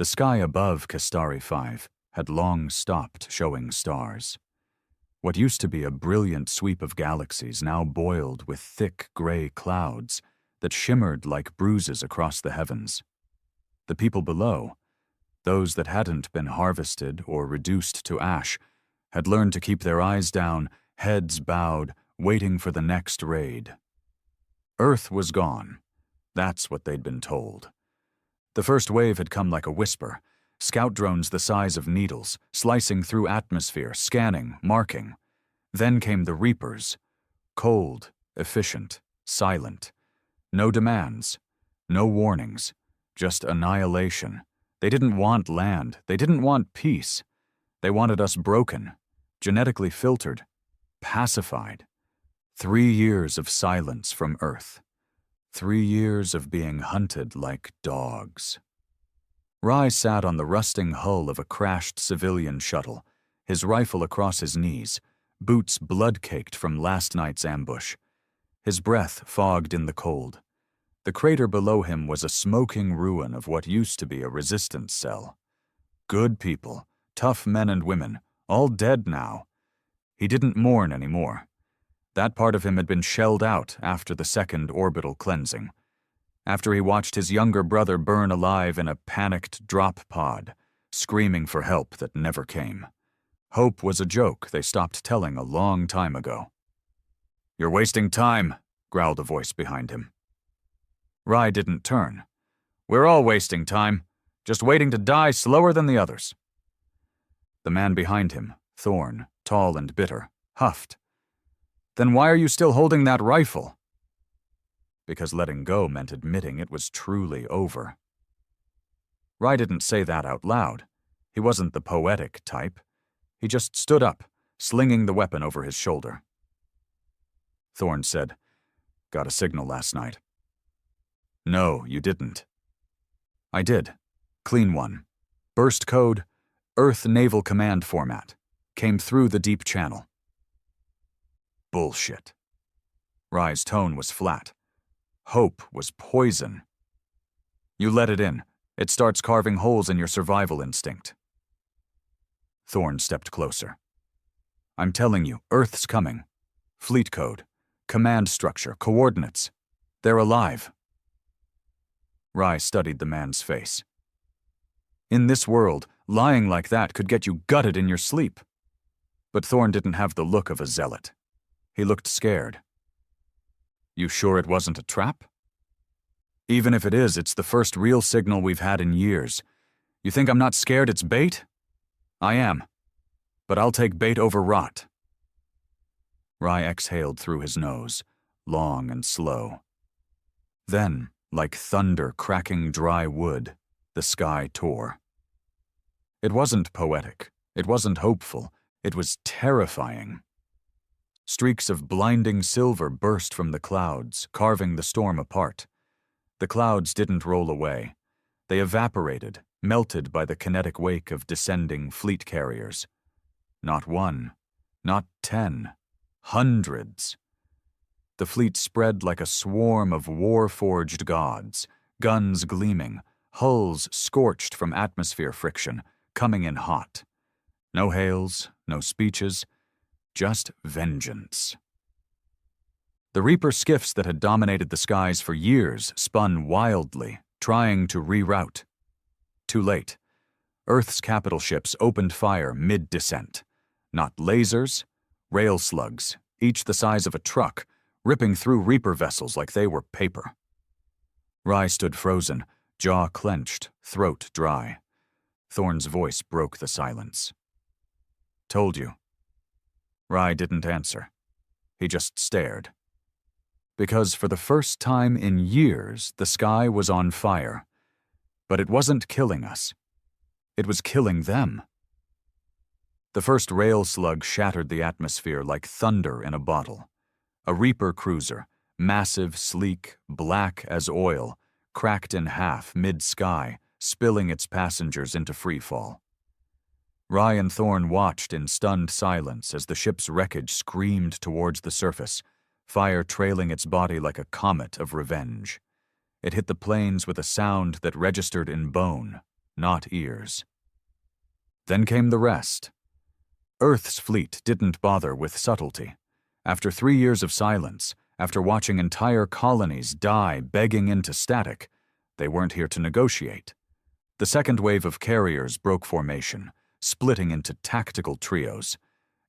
The sky above Kastari 5 had long stopped showing stars. What used to be a brilliant sweep of galaxies now boiled with thick gray clouds that shimmered like bruises across the heavens. The people below, those that hadn't been harvested or reduced to ash, had learned to keep their eyes down, heads bowed, waiting for the next raid. Earth was gone. That's what they'd been told. The first wave had come like a whisper, scout drones the size of needles, slicing through atmosphere, scanning, marking. Then came the Reapers, cold, efficient, silent. No demands, no warnings, just annihilation. They didn't want land, they didn't want peace. They wanted us broken, genetically filtered, pacified. 3 years of silence from Earth. 3 years of being hunted like dogs. Rye sat on the rusting hull of a crashed civilian shuttle, his rifle across his knees, boots blood-caked from last night's ambush. His breath fogged in the cold. The crater below him was a smoking ruin of what used to be a resistance cell. Good people, tough men and women, all dead now. He didn't mourn anymore. That part of him had been shelled out after the second orbital cleansing, after he watched his younger brother burn alive in a panicked drop pod, screaming for help that never came. Hope was a joke they stopped telling a long time ago. "You're wasting time," growled a voice behind him. Rye didn't turn. "We're all wasting time, just waiting to die slower than the others." The man behind him, Thorn, tall and bitter, huffed. "Then why are you still holding that rifle?" Because letting go meant admitting it was truly over. Rye didn't say that out loud. He wasn't the poetic type. He just stood up, slinging the weapon over his shoulder. Thorn said, "Got a signal last night." "No, you didn't." "I did. Clean one. Burst code, Earth Naval Command format. Came through the deep channel." Bullshit. Rye's tone was flat. Hope was poison. "You let it in. It starts carving holes in your survival instinct." Thorn stepped closer. "I'm telling you, Earth's coming. Fleet code, command structure, coordinates. They're alive." Rye studied the man's face. In this world, lying like that could get you gutted in your sleep. But Thorn didn't have the look of a zealot. He looked scared. "You sure it wasn't a trap?" "Even if it is, it's the first real signal we've had in years. You think I'm not scared it's bait?" "I am. But I'll take bait over rot." Rye exhaled through his nose, long and slow. Then, like thunder cracking dry wood, the sky tore. It wasn't poetic. It wasn't hopeful. It was terrifying. Streaks of blinding silver burst from the clouds, carving the storm apart. The clouds didn't roll away. They evaporated, melted by the kinetic wake of descending fleet carriers. Not one, not 10, hundreds. The fleet spread like a swarm of war-forged gods, guns gleaming, hulls scorched from atmosphere friction, coming in hot. No hails, no speeches, just vengeance. The Reaper skiffs that had dominated the skies for years spun wildly, trying to reroute. Too late. Earth's capital ships opened fire mid-descent. Not lasers, rail slugs, each the size of a truck, ripping through Reaper vessels like they were paper. Rye stood frozen, jaw clenched, throat dry. Thorn's voice broke the silence. "Told you." Rye didn't answer. He just stared. Because for the first time in years, the sky was on fire. But it wasn't killing us. It was killing them. The first rail slug shattered the atmosphere like thunder in a bottle. A Reaper cruiser, massive, sleek, black as oil, cracked in half mid-sky, spilling its passengers into freefall. Rye and Thorn watched in stunned silence as the ship's wreckage screamed towards the surface, fire trailing its body like a comet of revenge. It hit the plains with a sound that registered in bone, not ears. Then came the rest. Earth's fleet didn't bother with subtlety. After 3 years of silence, after watching entire colonies die begging into static, they weren't here to negotiate. The second wave of carriers broke formation, splitting into tactical trios.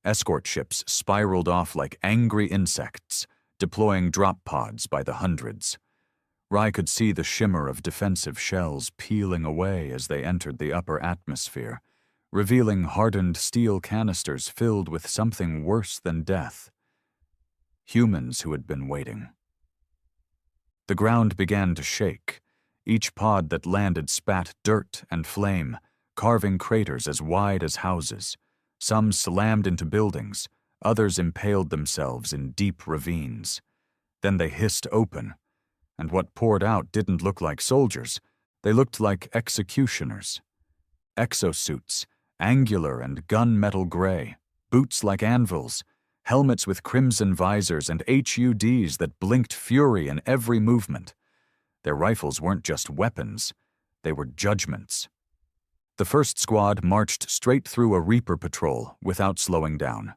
Escort ships spiraled off like angry insects, deploying drop pods by the hundreds. Rai could see the shimmer of defensive shells peeling away as they entered the upper atmosphere, revealing hardened steel canisters filled with something worse than death. Humans who had been waiting. The ground began to shake. Each pod that landed spat dirt and flame, carving craters as wide as houses. Some slammed into buildings, others impaled themselves in deep ravines. Then they hissed open, and what poured out didn't look like soldiers. They looked like executioners. Exosuits, angular and gunmetal gray, boots like anvils, helmets with crimson visors and HUDs that blinked fury in every movement. Their rifles weren't just weapons, they were judgments. The first squad marched straight through a Reaper patrol without slowing down.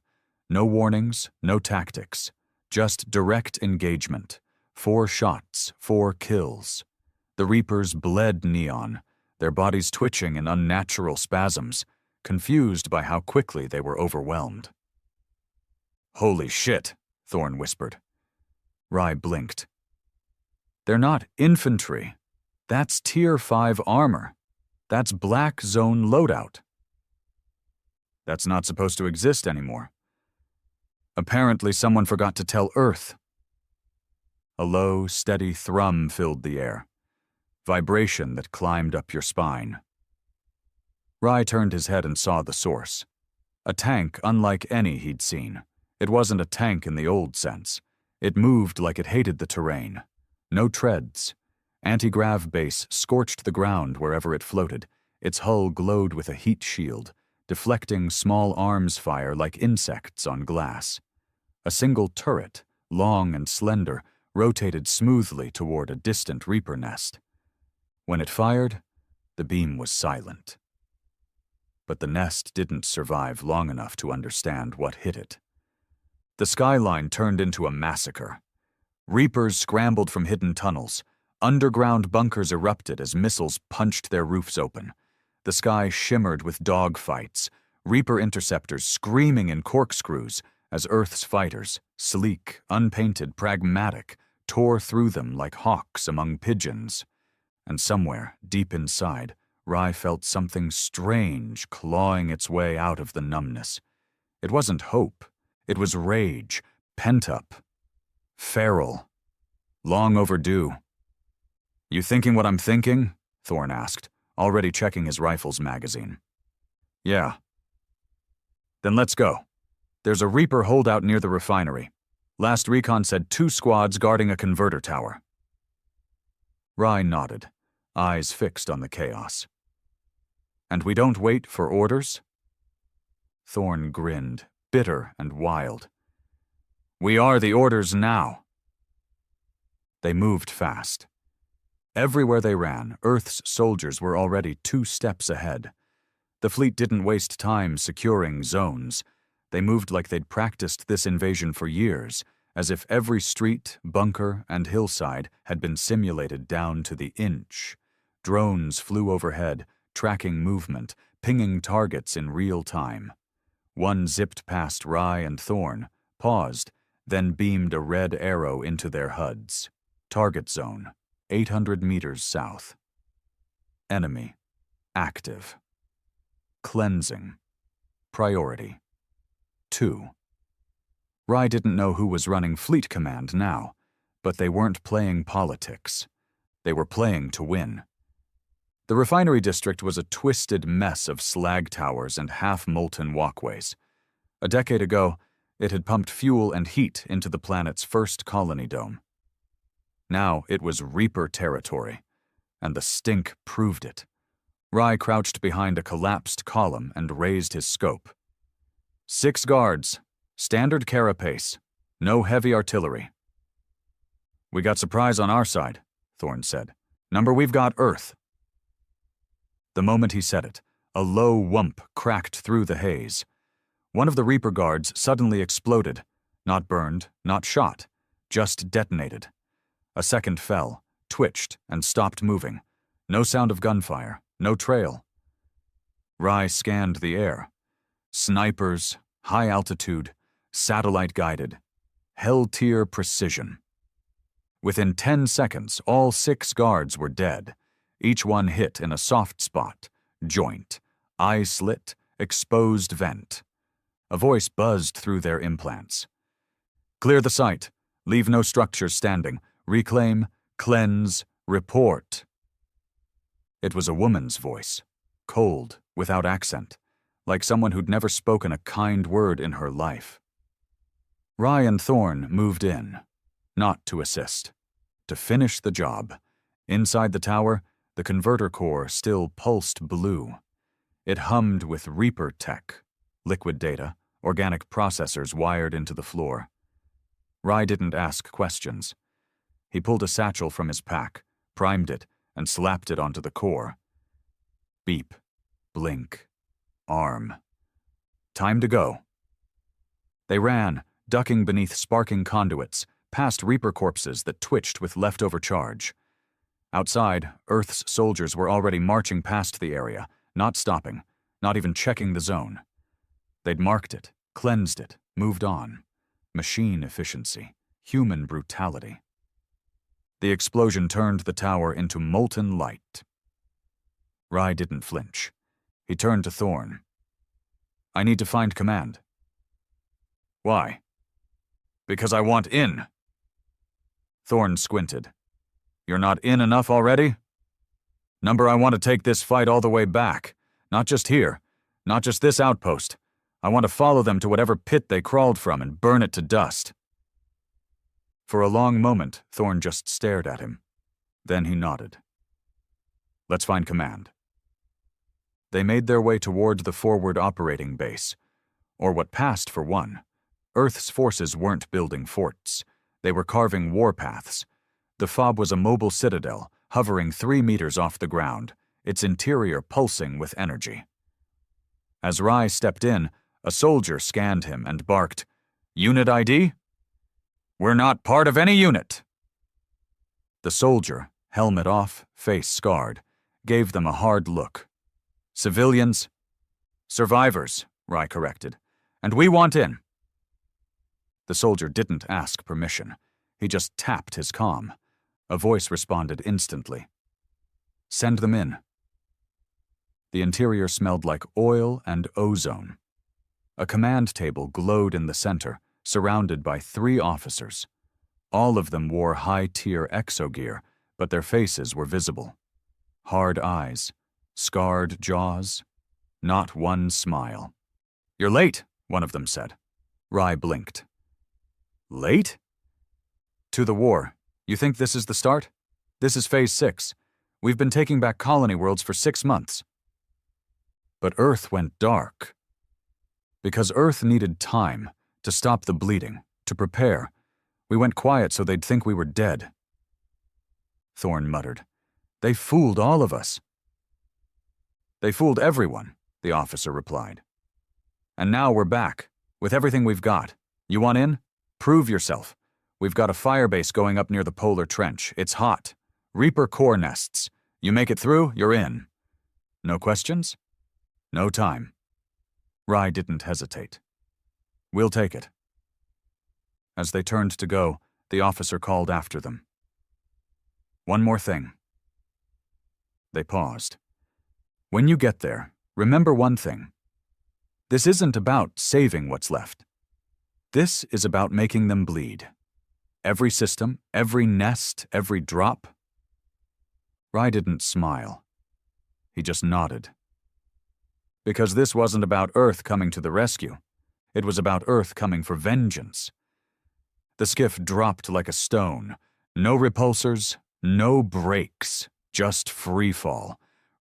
No warnings, no tactics, just direct engagement. 4 shots, 4 kills. The Reapers bled neon, their bodies twitching in unnatural spasms, confused by how quickly they were overwhelmed. "Holy shit," Thorn whispered. Rai blinked. "They're not infantry. That's Tier 5 armor. That's Black Zone loadout." "That's not supposed to exist anymore." "Apparently someone forgot to tell Earth." A low, steady thrum filled the air, vibration that climbed up your spine. Rai turned his head and saw the source. A tank unlike any he'd seen. It wasn't a tank in the old sense. It moved like it hated the terrain. No treads. Anti-grav base scorched the ground wherever it floated. Its hull glowed with a heat shield, deflecting small arms fire like insects on glass. A single turret, long and slender, rotated smoothly toward a distant Reaper nest. When it fired, the beam was silent. But the nest didn't survive long enough to understand what hit it. The skyline turned into a massacre. Reapers scrambled from hidden tunnels. Underground bunkers erupted as missiles punched their roofs open. The sky shimmered with dogfights, Reaper interceptors screaming in corkscrews as Earth's fighters, sleek, unpainted, pragmatic, tore through them like hawks among pigeons. And somewhere, deep inside, Rai felt something strange clawing its way out of the numbness. It wasn't hope. It was rage, pent up, feral, long overdue. "You thinking what I'm thinking?" Thorn asked, already checking his rifle's magazine. "Yeah." "Then let's go. There's a Reaper holdout near the refinery. Last recon said 2 squads guarding a converter tower." Rai nodded, eyes fixed on the chaos. "And we don't wait for orders?" Thorn grinned, bitter and wild. "We are the orders now." They moved fast. Everywhere they ran, Earth's soldiers were already 2 steps ahead. The fleet didn't waste time securing zones. They moved like they'd practiced this invasion for years, as if every street, bunker, and hillside had been simulated down to the inch. Drones flew overhead, tracking movement, pinging targets in real time. One zipped past Rai and Thorn, paused, then beamed a red arrow into their HUDs. Target zone, 800 meters south. Enemy, active. Cleansing, priority. 2. Rai didn't know who was running Fleet Command now, but they weren't playing politics. They were playing to win. The refinery district was a twisted mess of slag towers and half-molten walkways. A decade ago, it had pumped fuel and heat into the planet's first colony dome. Now it was Reaper territory, and the stink proved it. Rai crouched behind a collapsed column and raised his scope. 6 guards, standard carapace, no heavy artillery. "We got surprise on our side," Thorn said. "Number we've got Earth." The moment he said it, a low whump cracked through the haze. One of the Reaper guards suddenly exploded, not burned, not shot, just detonated. A second fell, twitched, and stopped moving. No sound of gunfire, no trail. Rye scanned the air. Snipers, high altitude, satellite-guided, hell-tier precision. Within 10 seconds, all 6 guards were dead, each one hit in a soft spot, joint, eye slit, exposed vent. A voice buzzed through their implants. Clear the site, leave no structures standing, reclaim, cleanse, report. It was a woman's voice, cold, without accent, like someone who'd never spoken a kind word in her life. Rye and Thorn moved in, not to assist, to finish the job. Inside the tower, the converter core still pulsed blue. It hummed with Reaper tech, liquid data, organic processors wired into the floor. Rye didn't ask questions. He pulled a satchel from his pack, primed it, and slapped it onto the core. Beep, blink, arm. Time to go. They ran, ducking beneath sparking conduits, past Reaper corpses that twitched with leftover charge. Outside, Earth's soldiers were already marching past the area, not stopping, not even checking the zone. They'd marked it, cleansed it, moved on. Machine efficiency, human brutality. The explosion turned the tower into molten light. Rye didn't flinch. He turned to Thorn. I need to find command. Why? Because I want in. Thorn squinted. You're not in enough already? Number, I want to take this fight all the way back. Not just here. Not just this outpost. I want to follow them to whatever pit they crawled from and burn it to dust. For a long moment, Thorn just stared at him. Then he nodded. Let's find command. They made their way toward the forward operating base, or what passed for one. Earth's forces weren't building forts. They were carving warpaths. The FOB was a mobile citadel, hovering 3 meters off the ground, its interior pulsing with energy. As Rye stepped in, a soldier scanned him and barked, Unit ID? We're not part of any unit. The soldier, helmet off, face scarred, gave them a hard look. Civilians? Survivors, Rye corrected. And we want in. The soldier didn't ask permission. He just tapped his comm. A voice responded instantly. Send them in. The interior smelled like oil and ozone. A command table glowed in the center, surrounded by 3 officers. All of them wore high-tier exogear, but their faces were visible. Hard eyes, scarred jaws, not one smile. You're late, one of them said. Rye blinked. Late? To the war. You think this is the start? This is Phase 6. We've been taking back colony worlds for 6 months. But Earth went dark. Because Earth needed time to stop the bleeding, to prepare. We went quiet so they'd think we were dead. Thorn muttered. They fooled all of us. They fooled everyone, the officer replied. And now we're back, with everything we've got. You want in? Prove yourself. We've got a firebase going up near the polar trench. It's hot. Reaper core nests. You make it through, you're in. No questions? No time. Rye didn't hesitate. We'll take it. As they turned to go, the officer called after them. One more thing. They paused. When you get there, remember one thing. This isn't about saving what's left. This is about making them bleed. Every system, every nest, every drop. Rye didn't smile. He just nodded. Because this wasn't about Earth coming to the rescue. It was about Earth coming for vengeance. The skiff dropped like a stone. No repulsors, no brakes, just free fall.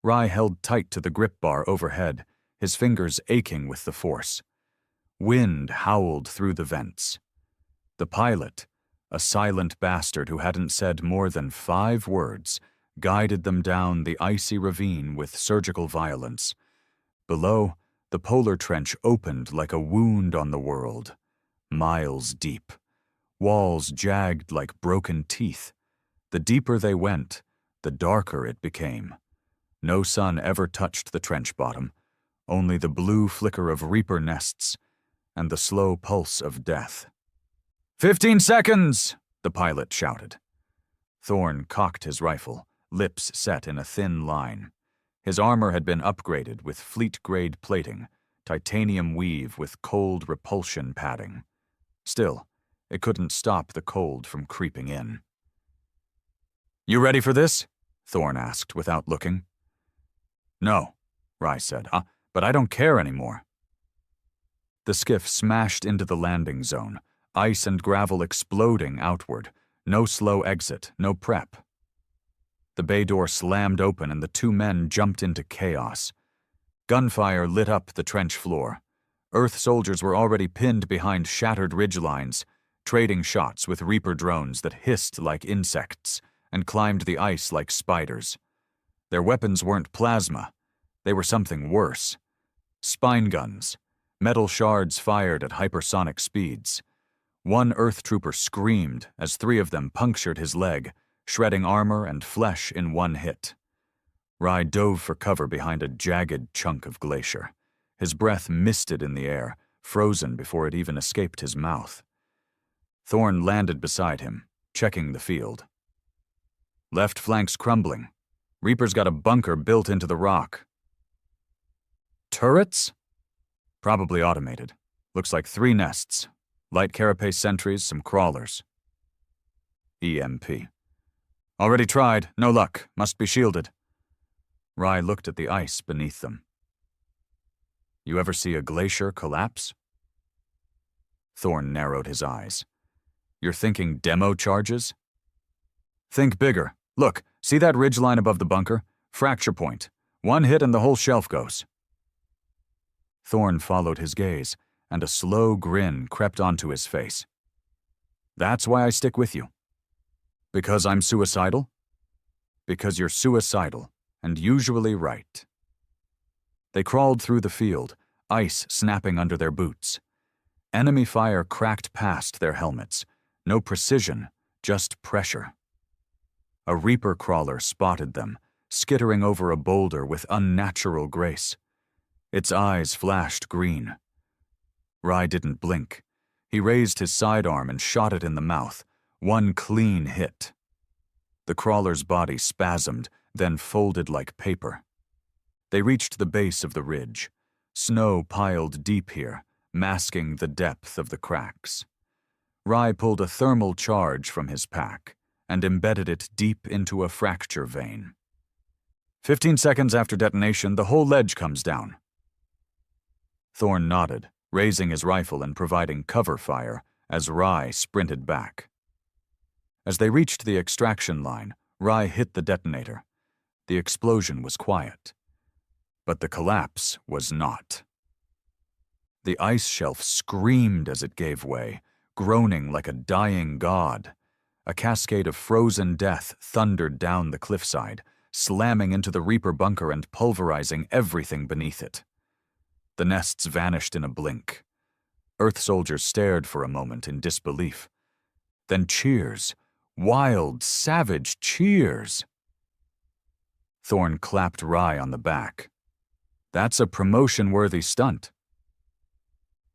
Rye held tight to the grip bar overhead, his fingers aching with the force. Wind howled through the vents. The pilot, a silent bastard who hadn't said more than 5 words, guided them down the icy ravine with surgical violence. Below, the polar trench opened like a wound on the world, miles deep, walls jagged like broken teeth. The deeper they went, the darker it became. No sun ever touched the trench bottom, only the blue flicker of reaper nests and the slow pulse of death. 15 seconds! The pilot shouted. Thorn cocked his rifle, lips set in a thin line. His armor had been upgraded with fleet-grade plating, titanium weave with cold repulsion padding. Still, it couldn't stop the cold from creeping in. "You ready for this?" Thorn asked without looking. "No," Rye said, "but I don't care anymore." The skiff smashed into the landing zone, ice and gravel exploding outward. No slow exit, no prep. The bay door slammed open and the two men jumped into chaos. Gunfire lit up the trench floor. Earth soldiers were already pinned behind shattered ridgelines, trading shots with Reaper drones that hissed like insects and climbed the ice like spiders. Their weapons weren't plasma. They were something worse. Spine guns, metal shards fired at hypersonic speeds. One Earth trooper screamed as three of them punctured his leg, shredding armor and flesh in one hit. Rye dove for cover behind a jagged chunk of glacier. His breath misted in the air, frozen before it even escaped his mouth. Thorn landed beside him, checking the field. "Left flank's crumbling. Reaper's got a bunker built into the rock." "Turrets?" "Probably automated. Looks like 3 nests. Light carapace sentries, some crawlers." EMP. "Already tried. No luck. Must be shielded." Rye looked at the ice beneath them. "You ever see a glacier collapse?" Thorn narrowed his eyes. "You're thinking demo charges?" "Think bigger. Look, see that ridgeline above the bunker? Fracture point. One hit and the whole shelf goes." Thorn followed his gaze, and a slow grin crept onto his face. "That's why I stick with you." "Because I'm suicidal?" "Because you're suicidal, and usually right." They crawled through the field, ice snapping under their boots. Enemy fire cracked past their helmets. No precision, just pressure. A Reaper crawler spotted them, skittering over a boulder with unnatural grace. Its eyes flashed green. Rye didn't blink. He raised his sidearm and shot it in the mouth. One clean hit. The crawler's body spasmed, then folded like paper. They reached the base of the ridge. Snow piled deep here, masking the depth of the cracks. Rye pulled a thermal charge from his pack and embedded it deep into a fracture vein. 15 seconds after detonation, the whole ledge comes down. Thorn nodded, raising his rifle and providing cover fire as Rye sprinted back. As they reached the extraction line, Rye hit the detonator. The explosion was quiet. But the collapse was not. The ice shelf screamed as it gave way, groaning like a dying god. A cascade of frozen death thundered down the cliffside, slamming into the Reaper bunker and pulverizing everything beneath it. The nests vanished in a blink. Earth soldiers stared for a moment in disbelief. Then cheers. Wild, savage cheers. Thorn clapped Rye on the back. "That's a promotion-worthy stunt."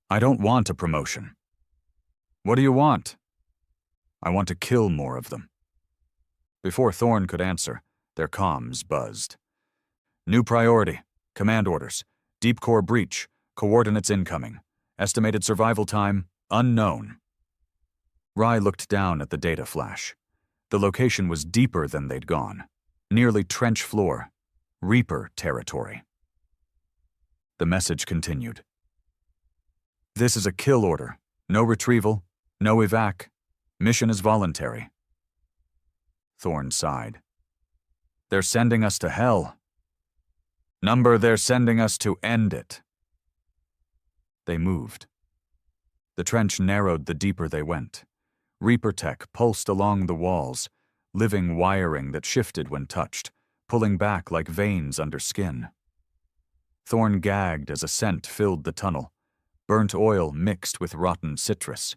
"I don't want a promotion." "What do you want?" "I want to kill more of them." Before Thorn could answer, their comms buzzed. "New priority. Command orders. Deep core breach. Coordinates incoming. Estimated survival time, unknown." Rye looked down at the data flash. The location was deeper than they'd gone. Nearly trench floor. Reaper territory. The message continued. "This is a kill order. No retrieval. No evac. Mission is voluntary." Thorn sighed. "They're sending us to hell." "Number, they're sending us to end it." They moved. The trench narrowed the deeper they went. Reaper tech pulsed along the walls. living wiring that shifted when touched, pulling back like veins under skin. Thorn gagged as a scent filled the tunnel, burnt oil mixed with rotten citrus.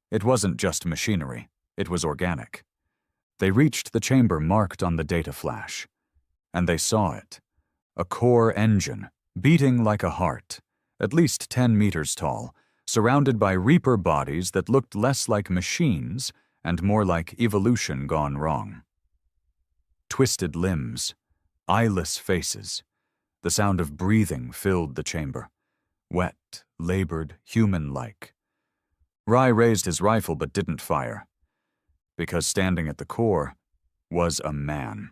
It wasn't just machinery, it was organic. They reached the chamber marked on the data flash, and they saw it. A core engine, beating like a heart, at least 10 meters tall, surrounded by Reaper bodies that looked less like machines and more like evolution gone wrong. Twisted limbs, eyeless faces. The sound of breathing filled the chamber. Wet, labored, human-like. Rye raised his rifle but didn't fire, because standing at the core was a man.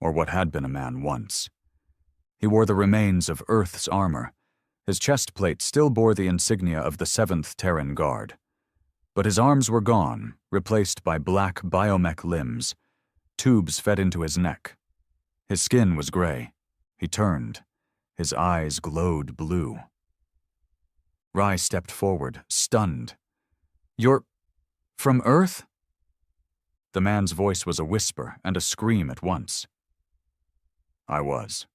Or what had been a man once. He wore the remains of Earth's armor. His chest plate still bore the insignia of the 7th Terran Guard. But his arms were gone, replaced by black biomech limbs. Tubes fed into his neck. His skin was gray. He turned. His eyes glowed blue. Rye stepped forward, stunned. "You're from Earth?" The man's voice was a whisper and a scream at once. I was.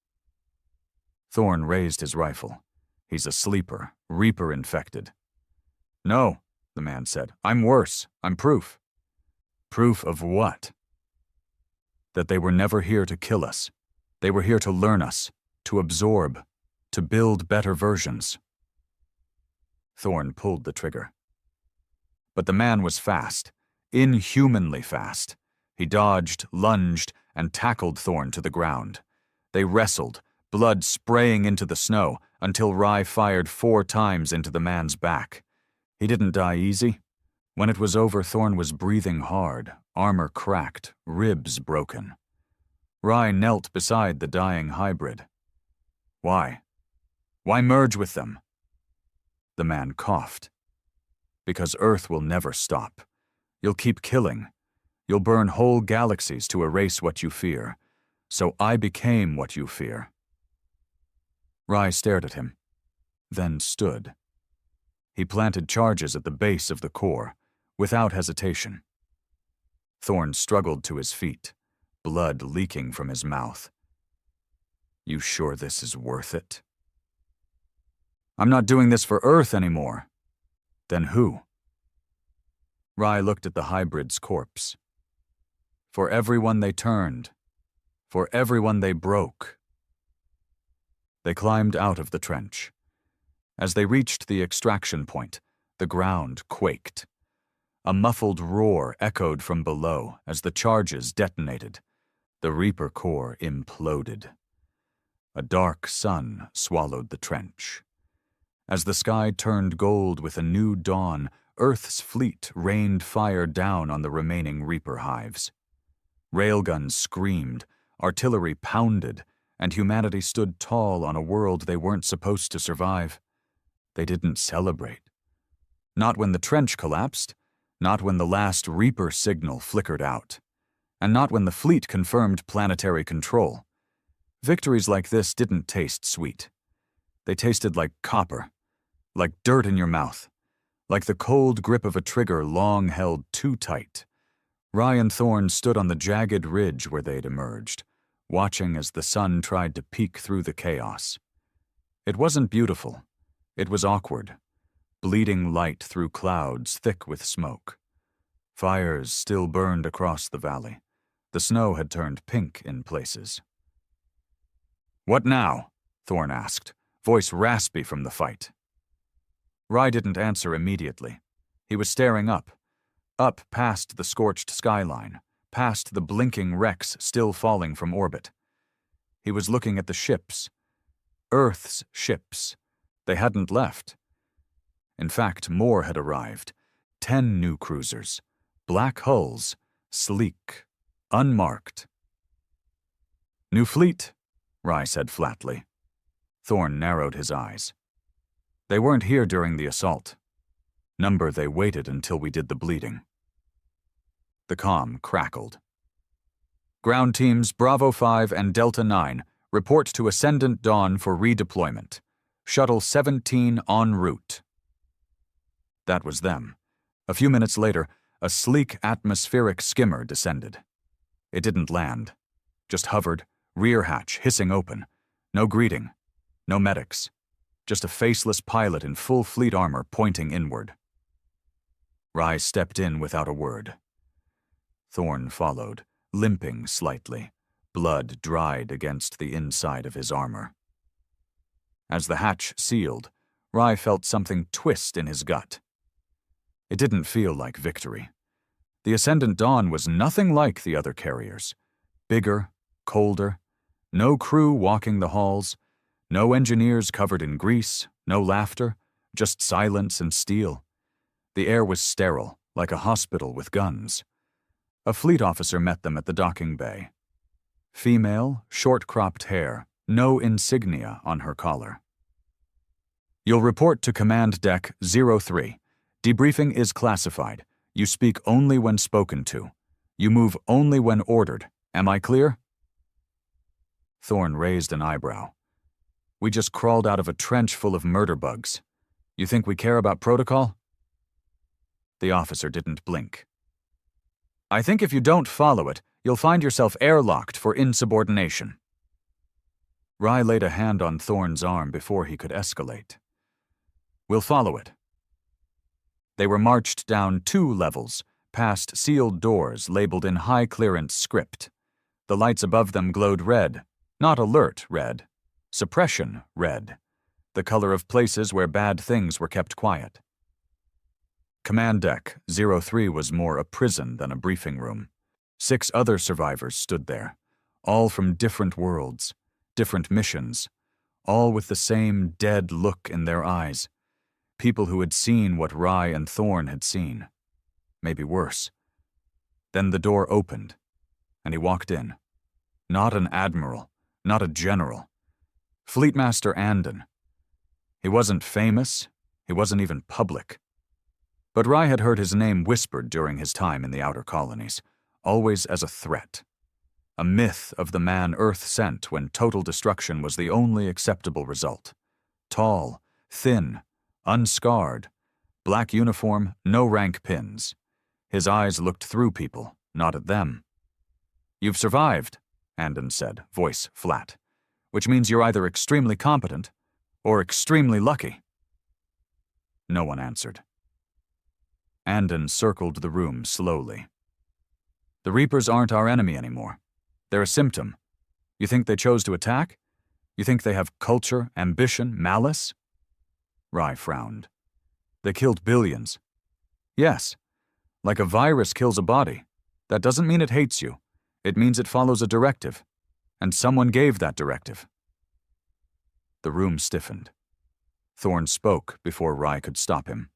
Thorn raised his rifle. He's a sleeper, Reaper infected. "No," the man said. "I'm worse. I'm proof." "Proof of what?" "That they were never here to kill us. They were here to learn us, to absorb, to build better versions." Thorn pulled the trigger. But the man was fast, inhumanly fast. He dodged, lunged, and tackled Thorn to the ground. They wrestled, blood spraying into the snow, until Rye fired 4 times into the man's back. He didn't die easy. When it was over, Thorn was breathing hard, armor cracked, ribs broken. Rye knelt beside the dying hybrid. "Why? Why merge with them?" The man coughed. "Because Earth will never stop. You'll keep killing. You'll burn whole galaxies to erase what you fear. So I became what you fear." Rye stared at him, then stood. He planted charges at the base of the core, without hesitation. Thorn struggled to his feet, blood leaking from his mouth. "You sure this is worth it?" "I'm not doing this for Earth anymore." "Then who?" Rye looked at the hybrid's corpse. "For everyone they turned. For everyone they broke." They climbed out of the trench. As they reached the extraction point, the ground quaked. A muffled roar echoed from below as the charges detonated. The Reaper core imploded. A dark sun swallowed the trench. As the sky turned gold with a new dawn, Earth's fleet rained fire down on the remaining Reaper hives. Railguns screamed, artillery pounded, and humanity stood tall on a world they weren't supposed to survive. They didn't celebrate. Not when the trench collapsed, not when the last Reaper signal flickered out, and not when the fleet confirmed planetary control. Victories like this didn't taste sweet. They tasted like copper, like dirt in your mouth, like the cold grip of a trigger long held too tight. Rye and Thorn stood on the jagged ridge where they'd emerged, watching as the sun tried to peek through the chaos. It wasn't beautiful. It was awkward, bleeding light through clouds thick with smoke. Fires still burned across the valley. The snow had turned pink in places. "What now?" Thorn asked, voice raspy from the fight. Rye didn't answer immediately. He was staring up past the scorched skyline, past the blinking wrecks still falling from orbit. He was looking at the ships. Earth's ships. They hadn't left. In fact, more had arrived. 10 new cruisers. Black hulls, sleek, unmarked. "New fleet," Rye said flatly. Thorn narrowed his eyes. "They weren't here during the assault. Number they waited until we did the bleeding." The comm crackled. "Ground teams Bravo 5 and Delta 9 report to Ascendant Dawn for redeployment. Shuttle 17 en route." That was them. A few minutes later, a sleek atmospheric skimmer descended. It didn't land. Just hovered, rear hatch hissing open. No greeting. No medics. Just a faceless pilot in full fleet armor pointing inward. Rye stepped in without a word. Thorn followed, limping slightly, blood dried against the inside of his armor. As the hatch sealed, Rye felt something twist in his gut. It didn't feel like victory. The Ascendant Dawn was nothing like the other carriers. Bigger, colder, no crew walking the halls, no engineers covered in grease, no laughter, just silence and steel. The air was sterile, like a hospital with guns. A fleet officer met them at the docking bay. Female, short-cropped hair, no insignia on her collar. You'll report to Command Deck 03. Debriefing is classified. You speak only when spoken to. You move only when ordered. Am I clear? Thorn raised an eyebrow. We just crawled out of a trench full of murder bugs. You think we care about protocol? The officer didn't blink. I think if you don't follow it, you'll find yourself airlocked for insubordination. Rye laid a hand on Thorn's arm before he could escalate. We'll follow it. They were marched down 2 levels, past sealed doors labeled in high-clearance script. The lights above them glowed red, not alert red, suppression red, the color of places where bad things were kept quiet. Command Deck 03 was more a prison than a briefing room. 6 other survivors stood there, all from different worlds, different missions, all with the same dead look in their eyes. People who had seen what Rye and Thorn had seen. Maybe worse. Then the door opened, and he walked in. Not an admiral, not a general. Fleetmaster Andon. He wasn't famous, he wasn't even public. But Rye had heard his name whispered during his time in the outer colonies, always as a threat. A myth of the man Earth sent when total destruction was the only acceptable result. Tall, thin, unscarred, black uniform, no rank pins. His eyes looked through people, not at them. You've survived, Andon said, voice flat, which means you're either extremely competent or extremely lucky. No one answered. Andon circled the room slowly. The Reapers aren't our enemy anymore. They're a symptom. You think they chose to attack? You think they have culture, ambition, malice? Rye frowned. They killed billions. Yes, like a virus kills a body. That doesn't mean it hates you. It means it follows a directive. And someone gave that directive. The room stiffened. Thorn spoke before Rye could stop him.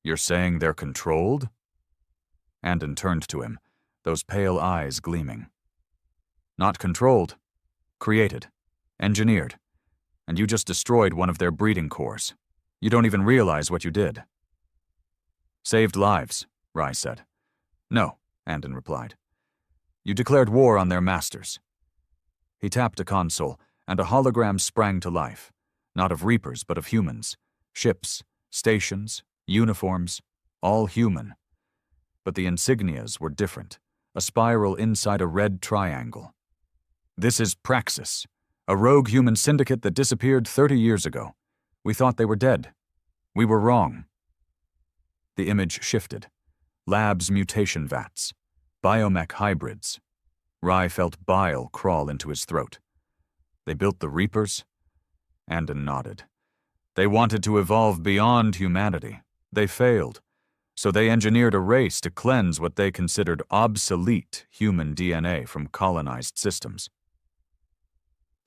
You're saying they're controlled? Andon turned to him, those pale eyes gleaming. Not controlled. Created. Engineered. And you just destroyed one of their breeding cores. You don't even realize what you did. Saved lives, Rye said. No, Andon replied. You declared war on their masters. He tapped a console, and a hologram sprang to life, not of Reapers but of humans. Ships, stations, uniforms, all human. But the insignias were different, a spiral inside a red triangle. This is Praxis, a rogue human syndicate that disappeared 30 years ago. We thought they were dead. We were wrong. The image shifted. Labs mutation vats. Biomech hybrids. Rye felt bile crawl into his throat. They built the Reapers? Andon nodded. They wanted to evolve beyond humanity. They failed. So they engineered a race to cleanse what they considered obsolete human DNA from colonized systems.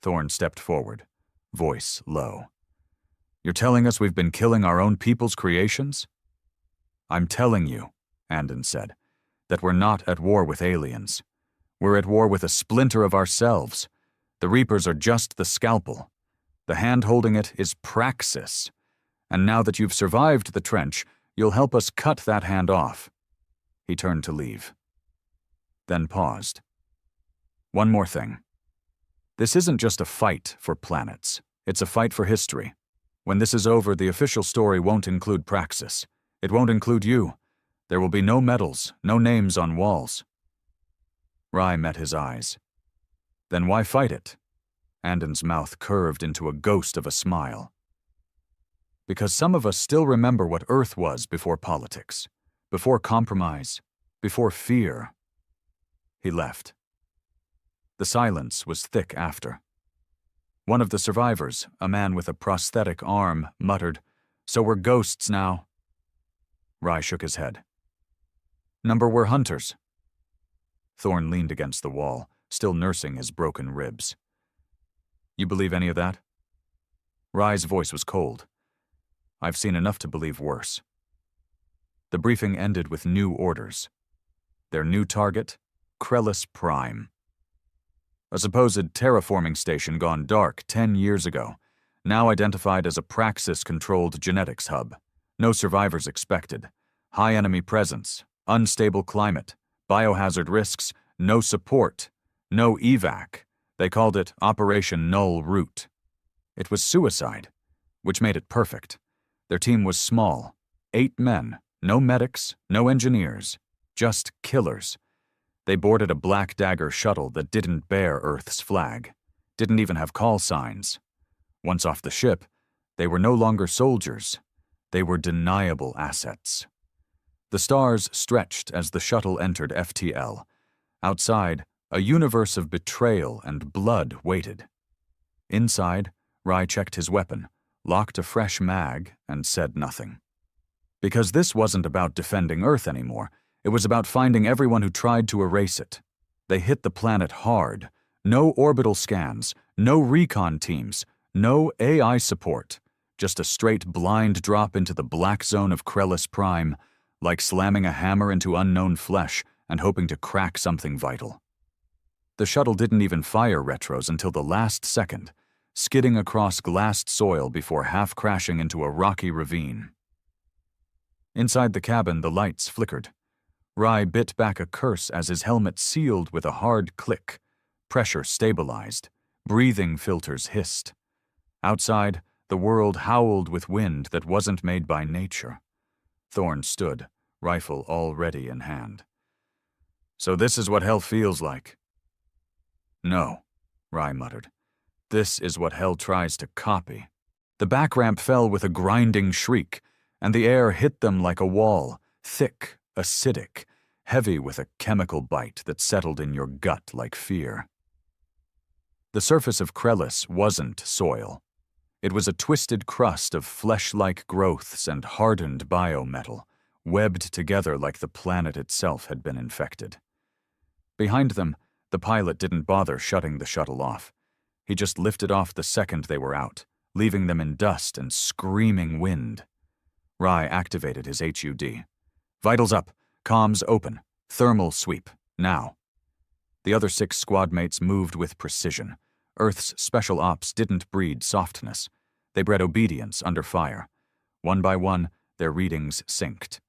Thorn stepped forward, voice low. You're telling us we've been killing our own people's creations? I'm telling you, Andon said, that we're not at war with aliens. We're at war with a splinter of ourselves. The Reapers are just the scalpel. The hand holding it is Praxis. And now that you've survived the trench, you'll help us cut that hand off. He turned to leave. Then paused. One more thing. This isn't just a fight for planets. It's a fight for history. When this is over, the official story won't include Praxis. It won't include you. There will be no medals, no names on walls. Rye met his eyes. Then why fight it? Andon's mouth curved into a ghost of a smile. Because some of us still remember what Earth was before politics, before compromise, before fear. He left. The silence was thick after. One of the survivors, a man with a prosthetic arm, muttered, "So we're ghosts now." Rye shook his head. "Number we're hunters." Thorn leaned against the wall, still nursing his broken ribs. "You believe any of that?" Rye's voice was cold. "I've seen enough to believe worse." The briefing ended with new orders. Their new target, Krellis Prime. A supposed terraforming station gone dark 10 years ago, now identified as a Praxis-controlled genetics hub. No survivors expected. High enemy presence, unstable climate, biohazard risks, no support, no evac. They called it Operation Null Root. It was suicide, which made it perfect. Their team was small, 8 men, no medics, no engineers, just killers. They boarded a Black Dagger shuttle that didn't bear Earth's flag, didn't even have call signs. Once off the ship, they were no longer soldiers. They were deniable assets. The stars stretched as the shuttle entered FTL. Outside, a universe of betrayal and blood waited. Inside, Rye checked his weapon, locked a fresh mag, and said nothing. Because this wasn't about defending Earth anymore. It was about finding everyone who tried to erase it. They hit the planet hard. No orbital scans, no recon teams, no AI support. Just a straight blind drop into the black zone of Krellis Prime, like slamming a hammer into unknown flesh and hoping to crack something vital. The shuttle didn't even fire retros until the last second, skidding across glassed soil before half-crashing into a rocky ravine. Inside the cabin, the lights flickered. Rye bit back a curse as his helmet sealed with a hard click. Pressure stabilized. Breathing filters hissed. Outside, the world howled with wind that wasn't made by nature. Thorn stood, rifle already in hand. "So this is what hell feels like." "No," Rye muttered. "This is what hell tries to copy." The back ramp fell with a grinding shriek, and the air hit them like a wall, thick, acidic, heavy with a chemical bite that settled in your gut like fear. The surface of Krellis wasn't soil. It was a twisted crust of flesh-like growths and hardened biometal, webbed together like the planet itself had been infected. Behind them, the pilot didn't bother shutting the shuttle off. He just lifted off the second they were out, leaving them in dust and screaming wind. Rye activated his HUD. "Vitals up. Comms open. Thermal sweep. Now." The other 6 squad mates moved with precision. Earth's special ops didn't breed softness. They bred obedience under fire. One by one, their readings synced.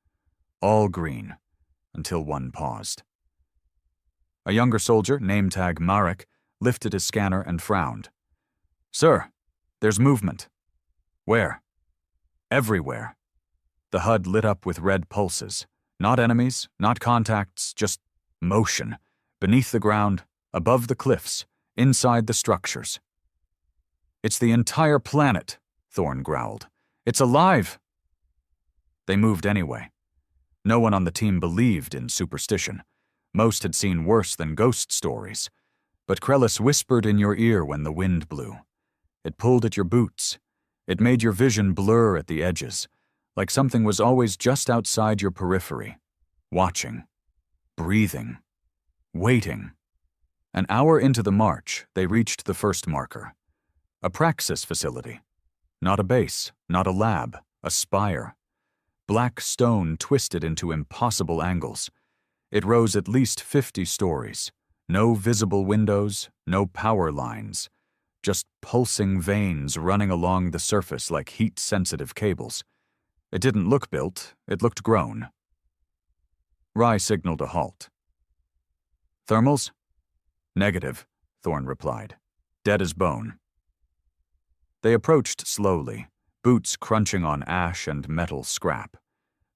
All green, until one paused. A younger soldier, name tag Marek, lifted his scanner and frowned. "Sir, there's movement." "Where?" "Everywhere." The HUD lit up with red pulses. Not enemies, not contacts, just motion. Beneath the ground, above the cliffs, inside the structures. "It's the entire planet," Thorn growled. "It's alive!" They moved anyway. No one on the team believed in superstition. Most had seen worse than ghost stories. But Krellis whispered in your ear when the wind blew. It pulled at your boots. It made your vision blur at the edges, like something was always just outside your periphery, watching, breathing, waiting. An hour into the march, they reached the first marker. A Praxis facility. Not a base, not a lab, a spire. Black stone twisted into impossible angles. It rose at least 50 stories. No visible windows, no power lines. Just pulsing veins running along the surface like heat-sensitive cables. It didn't look built, it looked grown. Rye signaled a halt. "Thermals?" "Negative," Thorn replied. "Dead as bone." They approached slowly, boots crunching on ash and metal scrap.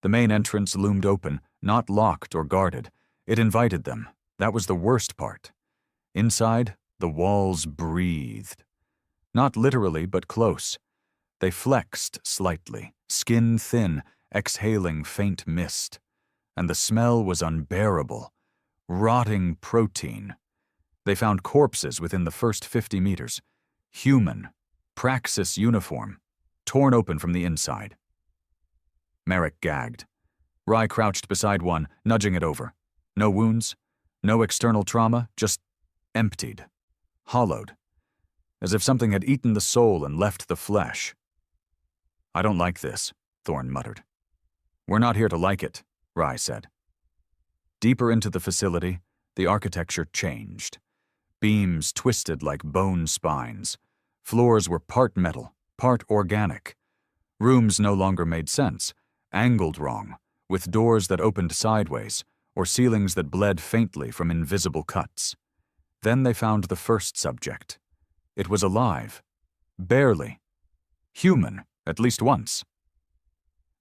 The main entrance loomed open, not locked or guarded. It invited them, That was the worst part. Inside, the walls breathed. Not literally, but close. They flexed slightly, skin thin, exhaling faint mist. And the smell was unbearable. Rotting protein. They found corpses within the first 50 meters. Human. Praxis uniform. Torn open from the inside. Merrick gagged. Rye crouched beside one, nudging it over. No wounds, no external trauma, just emptied. Hollowed. As if something had eaten the soul and left the flesh. "I don't like this," Thorne muttered. "We're not here to like it," Rye said. Deeper into the facility, the architecture changed. Beams twisted like bone spines. Floors were part metal, part organic. Rooms no longer made sense, angled wrong, with doors that opened sideways, or ceilings that bled faintly from invisible cuts. Then they found the first subject. It was alive. Barely. Human, at least once.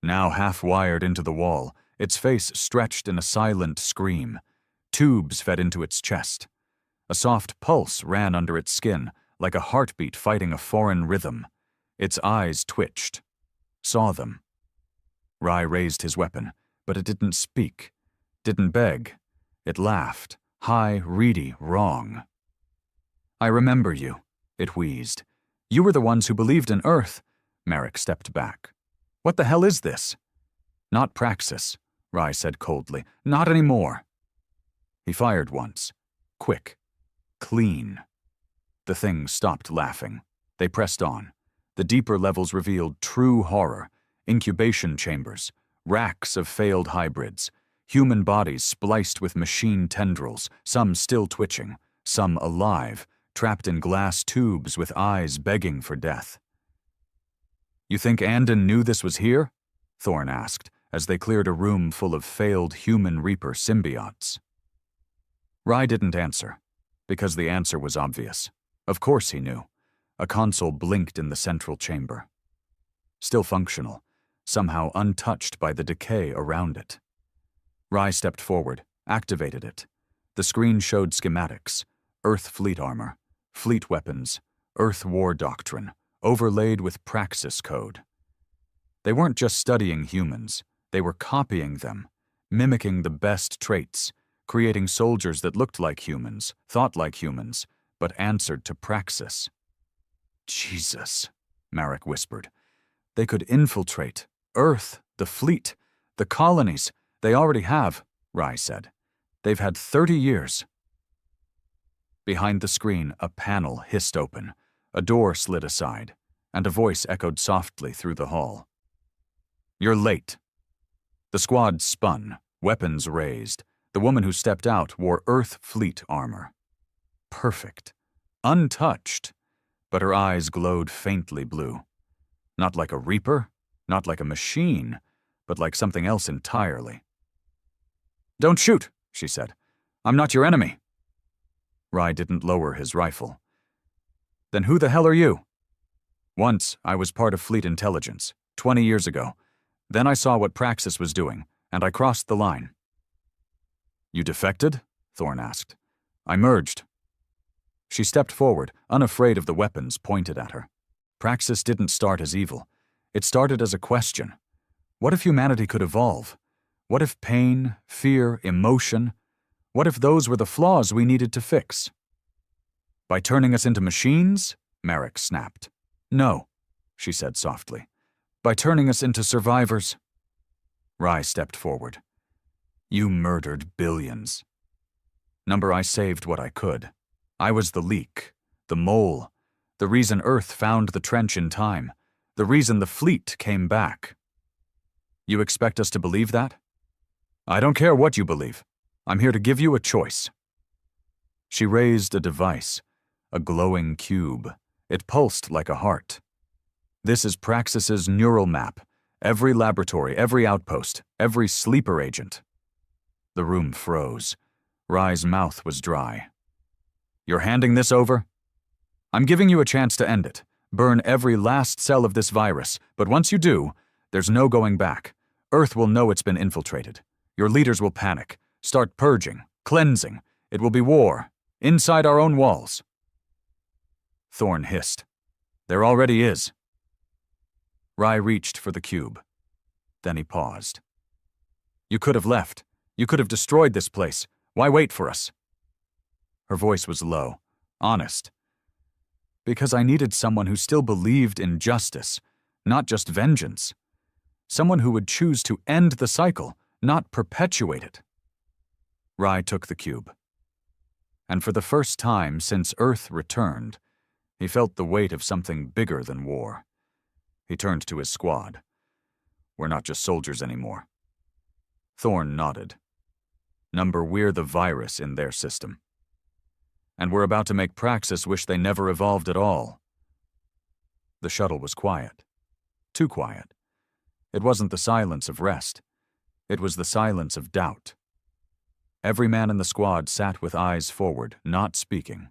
Now half-wired into the wall, its face stretched in a silent scream. Tubes fed into its chest. A soft pulse ran under its skin, like a heartbeat fighting a foreign rhythm. Its eyes twitched. Saw them. Rye raised his weapon, but it didn't speak. Didn't beg. It laughed. High, reedy, wrong. "I remember you," it wheezed. "You were the ones who believed in Earth." Merrick stepped back. "What the hell is this?" "Not Praxis," Rye said coldly. "Not anymore." He fired once. Quick. Clean. The thing stopped laughing. They pressed on. The deeper levels revealed true horror. Incubation chambers. Racks of failed hybrids. Human bodies spliced with machine tendrils, some still twitching, some alive, trapped in glass tubes with eyes begging for death. "You think Andon knew this was here?" Thorne asked, as they cleared a room full of failed human Reaper symbiotes. Rye didn't answer, because the answer was obvious. Of course he knew. A console blinked in the central chamber. Still functional, somehow untouched by the decay around it. Rye stepped forward, activated it. The screen showed schematics, Earth fleet armor, fleet weapons, Earth war doctrine, overlaid with Praxis code. They weren't just studying humans, they were copying them, mimicking the best traits, creating soldiers that looked like humans, thought like humans, but answered to Praxis. "Jesus," Merrick whispered. "They could infiltrate Earth, the fleet, the colonies. They already have," Rye said. "They've had 30 years. Behind the screen, a panel hissed open. A door slid aside, and a voice echoed softly through the hall. "You're late." The squad spun, weapons raised. The woman who stepped out wore Earth fleet armor. Perfect. Untouched. But her eyes glowed faintly blue. Not like a Reaper, not like a machine, but like something else entirely. "Don't shoot," she said. "I'm not your enemy." Rye didn't lower his rifle. "Then who the hell are you?" "Once, I was part of fleet intelligence, 20 years ago. Then I saw what Praxis was doing, and I crossed the line." "You defected?" Thorne asked. "I merged." She stepped forward, unafraid of the weapons pointed at her. Praxis didn't start as evil. It started as a question. What if humanity could evolve? What if pain, fear, emotion? What if those were the flaws we needed to fix? "By turning us into machines?" Merrick snapped. "No," she said softly. "By turning us into survivors." Rye stepped forward. "You murdered billions." "Number, I saved what I could. I was the leak, the mole, the reason Earth found the trench in time, the reason the fleet came back." "You expect us to believe that?" "I don't care what you believe. I'm here to give you a choice." She raised a device, a glowing cube. It pulsed like a heart. "This is Praxis's neural map. Every laboratory, every outpost, every sleeper agent." The room froze. Rye's mouth was dry. "You're handing this over?" "I'm giving you a chance to end it. Burn every last cell of this virus. But once you do, there's no going back. Earth will know it's been infiltrated. Your leaders will panic, start purging, cleansing, It will be war, inside our own walls. Thorn hissed. There already is. Rye reached for the cube. Then he paused. You could have left. You could have destroyed this place. Why wait for us? Her voice was low, honest. Because I needed someone who still believed in justice, not just vengeance. Someone who would choose to end the cycle, not perpetuate it. Rye took the cube. And for the first time since Earth returned, he felt the weight of something bigger than war. He turned to his squad. We're not just soldiers anymore. Thorn nodded. Number, we're the virus in their system. And we're about to make Praxis wish they never evolved at all. The shuttle was quiet. Too quiet. It wasn't the silence of rest. It was the silence of doubt. Every man in the squad sat with eyes forward, not speaking.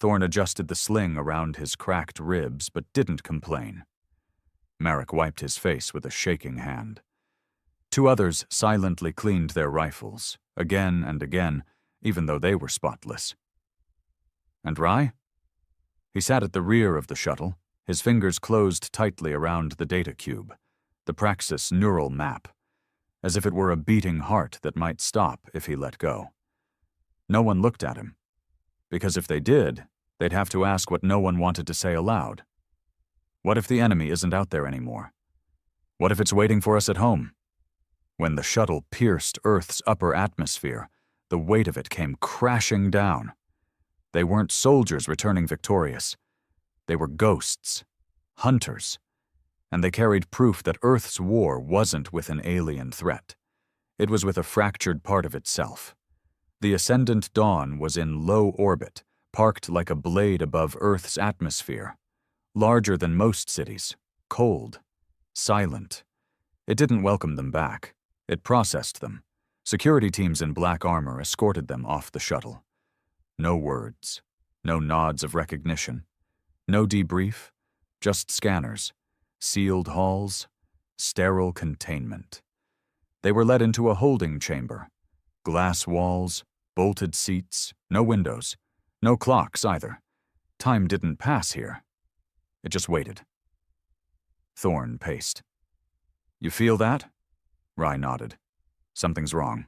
Thorn adjusted the sling around his cracked ribs, but didn't complain. Merrick wiped his face with a shaking hand. Two others silently cleaned their rifles, again and again, even though they were spotless. And Rye? He sat at the rear of the shuttle, his fingers closed tightly around the data cube, the Praxis neural map, as if it were a beating heart that might stop if he let go. No one looked at him, because if they did, they'd have to ask what no one wanted to say aloud. What if the enemy isn't out there anymore? What if it's waiting for us at home? When the shuttle pierced Earth's upper atmosphere, the weight of it came crashing down. They weren't soldiers returning victorious. They were ghosts, hunters, and they carried proof that Earth's war wasn't with an alien threat. It was with a fractured part of itself. The Ascendant Dawn was in low orbit, parked like a blade above Earth's atmosphere. Larger than most cities, cold, silent. It didn't welcome them back. It processed them. Security teams in black armor escorted them off the shuttle. No words, no nods of recognition, no debrief, just scanners, sealed halls, sterile containment. They were led into a holding chamber. Glass walls, bolted seats, no windows, no clocks either. Time didn't pass here. It just waited. Thorn paced. You feel that? Rye nodded. Something's wrong.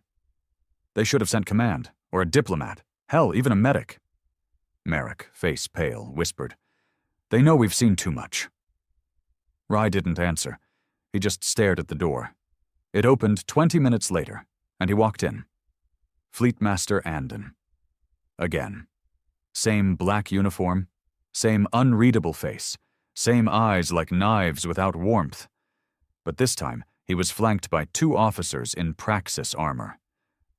They should have sent command, or a diplomat, hell, even a medic. Merrick, face pale, whispered, They know we've seen too much. Rye didn't answer. He just stared at the door. It opened 20 minutes later, and he walked in. Fleetmaster Andon. Again. Same black uniform, same unreadable face, same eyes like knives without warmth. But this time, he was flanked by two officers in Praxis armor.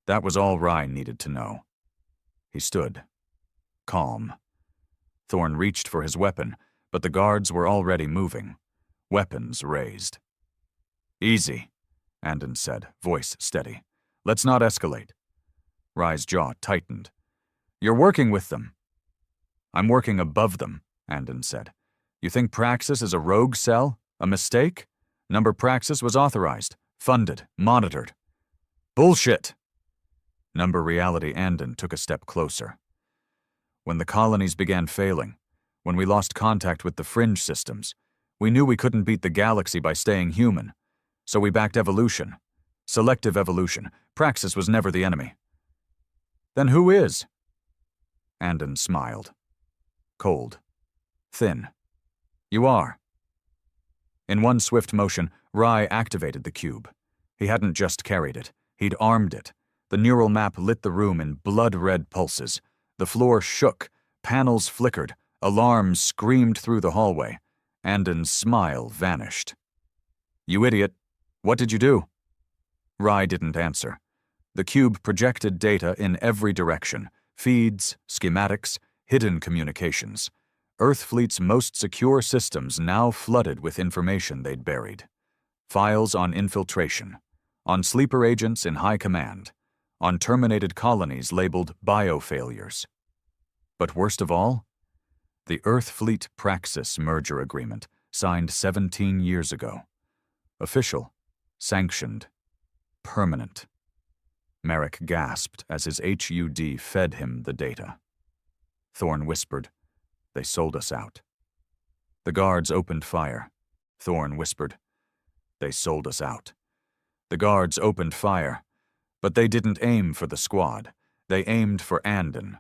That was all Rye needed to know. He stood, calm. Thorn reached for his weapon, but the guards were already moving, weapons raised. Easy, Andon said, voice steady. Let's not escalate. Rye's jaw tightened. You're working with them. I'm working above them, Andon said. You think Praxis is a rogue cell? A mistake? Number Praxis was authorized, funded, monitored. Bullshit! Number Reality Andon took a step closer. When the colonies began failing, when we lost contact with the fringe systems, we knew we couldn't beat the galaxy by staying human. So we backed evolution. Selective evolution. Praxis was never the enemy. Then who is? Andon smiled. Cold. Thin. You are. In one swift motion, Rye activated the cube. He hadn't just carried it. He'd armed it. The neural map lit the room in blood-red pulses. The floor shook. Panels flickered. Alarms screamed through the hallway. Andon's smile vanished. You idiot. What did you do? Rye didn't answer. The cube projected data in every direction. Feeds, schematics, hidden communications. Earthfleet's most secure systems now flooded with information they'd buried. Files on infiltration, on sleeper agents in high command, on terminated colonies labeled biofailures. But worst of all, the Earthfleet Praxis merger agreement signed 17 years ago. Official, sanctioned, permanent. Merrick gasped as his HUD fed him the data. Thorn whispered, "They sold us out." The guards opened fire. Thorn whispered, "They sold us out." The guards opened fire, but they didn't aim for the squad. They aimed for Andon.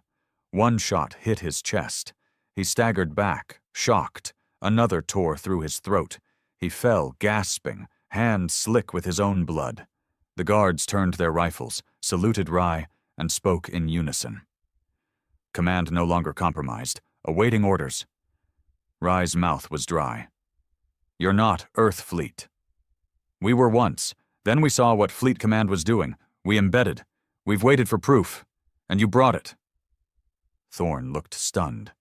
One shot hit his chest. He staggered back, shocked. Another tore through his throat. He fell, gasping, hands slick with his own blood. The guards turned their rifles, saluted Rye, and spoke in unison. Command no longer compromised, awaiting orders. Rye's mouth was dry. "You're not Earth Fleet. We were once. Then we saw what Fleet Command was doing. We embedded. We've waited for proof. And you brought it." Thorn looked stunned.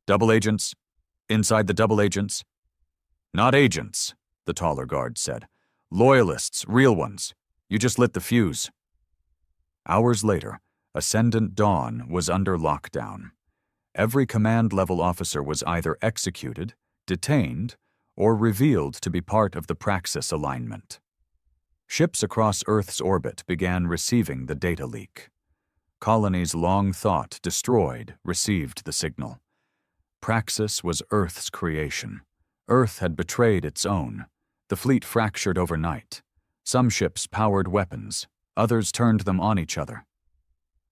"Double agents? Inside the double agents?" "Not agents," the taller guard said. "Loyalists, real ones. You just lit the fuse." Hours later, Ascendant Dawn was under lockdown. Every command-level officer was either executed, detained, or revealed to be part of the Praxis alignment. Ships across Earth's orbit began receiving the data leak. Colonies long thought destroyed received the signal. Praxis was Earth's creation. Earth had betrayed its own. The fleet fractured overnight. Some ships powered weapons, others turned them on each other.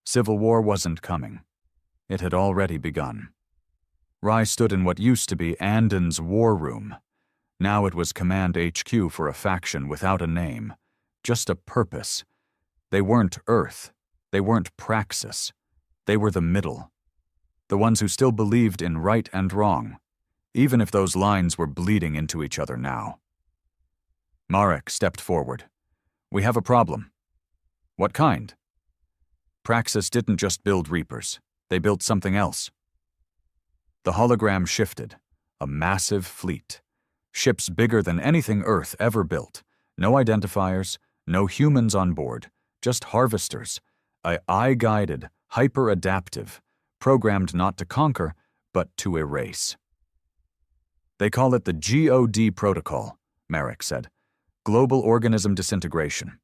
Civil war wasn't coming. It had already begun. Rye stood in what used to be Andon's war room. Now it was Command HQ for a faction without a name, just a purpose. They weren't Earth. They weren't Praxis. They were the middle. The ones who still believed in right and wrong, even if those lines were bleeding into each other now. Marek stepped forward. "We have a problem." "What kind?" "Praxis didn't just build Reapers. They built something else." The hologram shifted. A massive fleet. Ships bigger than anything Earth ever built. No identifiers, no humans on board, just harvesters. AI-guided, hyper-adaptive, programmed not to conquer, but to erase. "They call it the GOD protocol," Marek said. "Global Organism Disintegration."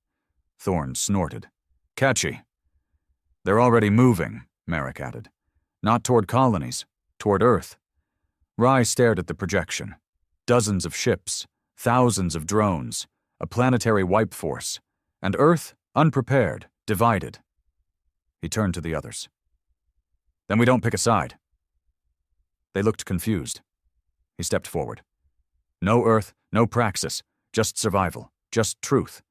Thorn snorted. "Catchy." "They're already moving," Marek added. "Not toward colonies, toward Earth." Rye stared at the projection. Dozens of ships, thousands of drones, a planetary wipe force, and Earth, unprepared, divided. He turned to the others. "Then we don't pick a side." They looked confused. He stepped forward. "No Earth, no Praxis, just survival, just truth.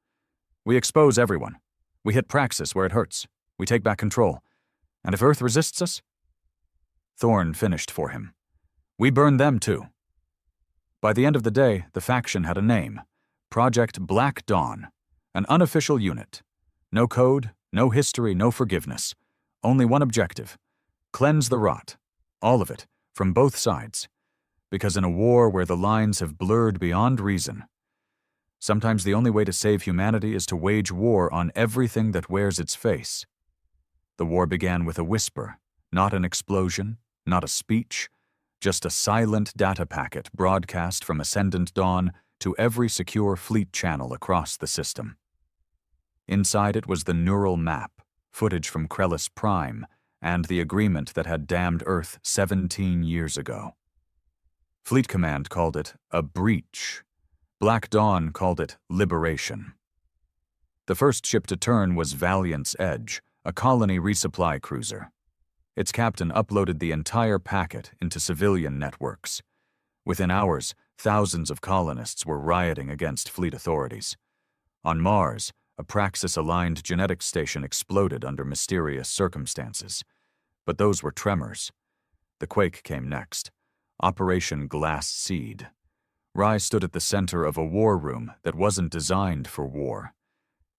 We expose everyone. We hit Praxis where it hurts. We take back control. And if Earth resists us?" Thorn finished for him. "We burn them too." By the end of the day, the faction had a name. Project Black Dawn. An unofficial unit. No code, no history, no forgiveness. Only one objective. Cleanse the rot. All of it, from both sides. Because in a war where the lines have blurred beyond reason, sometimes the only way to save humanity is to wage war on everything that wears its face. The war began with a whisper, not an explosion, not a speech, just a silent data packet broadcast from Ascendant Dawn to every secure fleet channel across the system. Inside it was the neural map, footage from Krellis Prime, and the agreement that had damned Earth 17 years ago. Fleet Command called it a breach. Black Dawn called it liberation. The first ship to turn was Valiant's Edge, a colony resupply cruiser. Its captain uploaded the entire packet into civilian networks. Within hours, thousands of colonists were rioting against fleet authorities. On Mars, a Praxis-aligned genetics station exploded under mysterious circumstances. But those were tremors. The quake came next. Operation Glass Seed. Rye stood at the center of a war room that wasn't designed for war.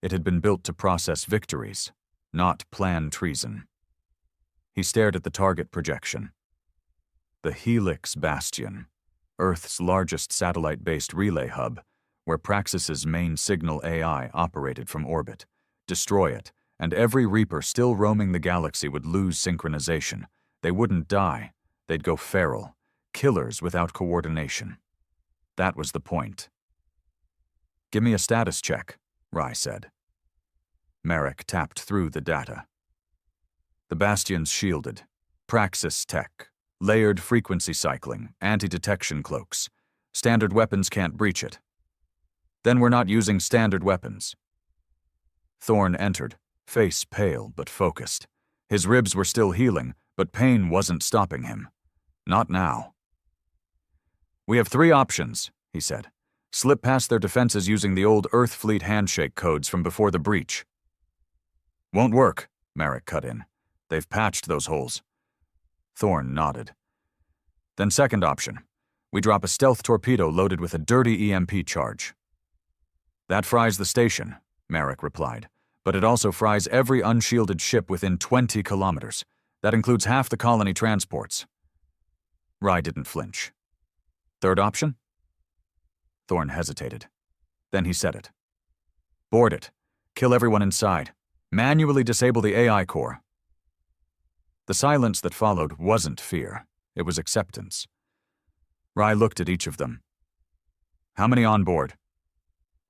It had been built to process victories, not plan treason. He stared at the target projection. The Helix Bastion, Earth's largest satellite-based relay hub, where Praxis's main signal AI operated from orbit. Destroy it, and every Reaper still roaming the galaxy would lose synchronization. They wouldn't die. They'd go feral, killers without coordination. That was the point. "Give me a status check," Rye said. Merrick tapped through the data. The bastion's shielded. Praxis tech. Layered frequency cycling. Anti-detection cloaks. Standard weapons can't breach it. Then we're not using standard weapons. Thorn entered, face pale but focused. His ribs were still healing, but pain wasn't stopping him. Not now. We have 3 options, he said. Slip past their defenses using the old Earth Fleet handshake codes from before the breach. Won't work, Merrick cut in. They've patched those holes. Thorn nodded. Then second option. We drop a stealth torpedo loaded with a dirty EMP charge. That fries the station, Merrick replied, but it also fries every unshielded ship within 20 kilometers. That includes half the colony transports. Rye didn't flinch. Third option? Thorn hesitated. Then he said it. Board it. Kill everyone inside. Manually disable the AI core. The silence that followed wasn't fear. It was acceptance. Rye looked at each of them. How many on board?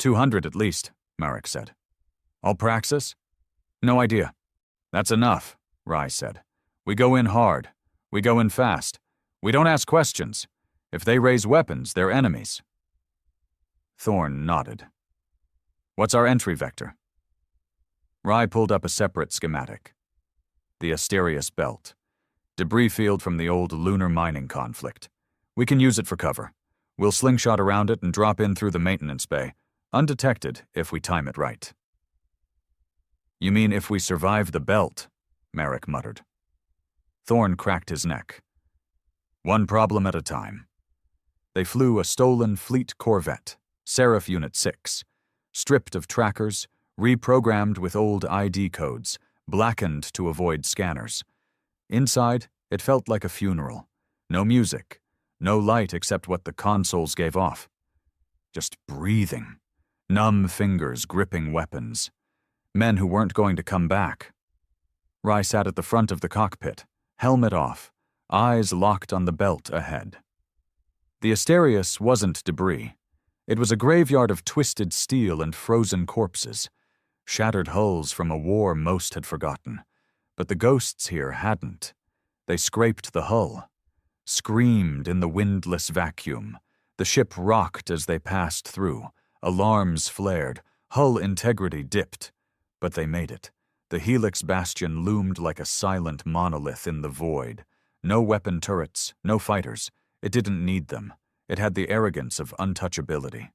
200 at least, Merrick said. All Praxis? No idea. That's enough, Rye said. We go in hard. We go in fast. We don't ask questions. If they raise weapons, they're enemies. Thorn nodded. What's our entry vector? Rye pulled up a separate schematic. The Asterius Belt. Debris field from the old lunar mining conflict. We can use it for cover. We'll slingshot around it and drop in through the maintenance bay, undetected if we time it right. You mean if we survive the belt? Merrick muttered. Thorn cracked his neck. One problem at a time. They flew a stolen fleet corvette, Seraph Unit 6, stripped of trackers, reprogrammed with old ID codes, blackened to avoid scanners. Inside, it felt like a funeral. No music, no light except what the consoles gave off. Just breathing, numb fingers gripping weapons. Men who weren't going to come back. Rye sat at the front of the cockpit, helmet off, eyes locked on the belt ahead. The Asterius wasn't debris. It was a graveyard of twisted steel and frozen corpses, shattered hulls from a war most had forgotten. But the ghosts here hadn't. They scraped the hull, screamed in the windless vacuum. The ship rocked as they passed through. Alarms flared. Hull integrity dipped. But they made it. The Helix Bastion loomed like a silent monolith in the void. No weapon turrets, no fighters. It didn't need them. It had the arrogance of untouchability.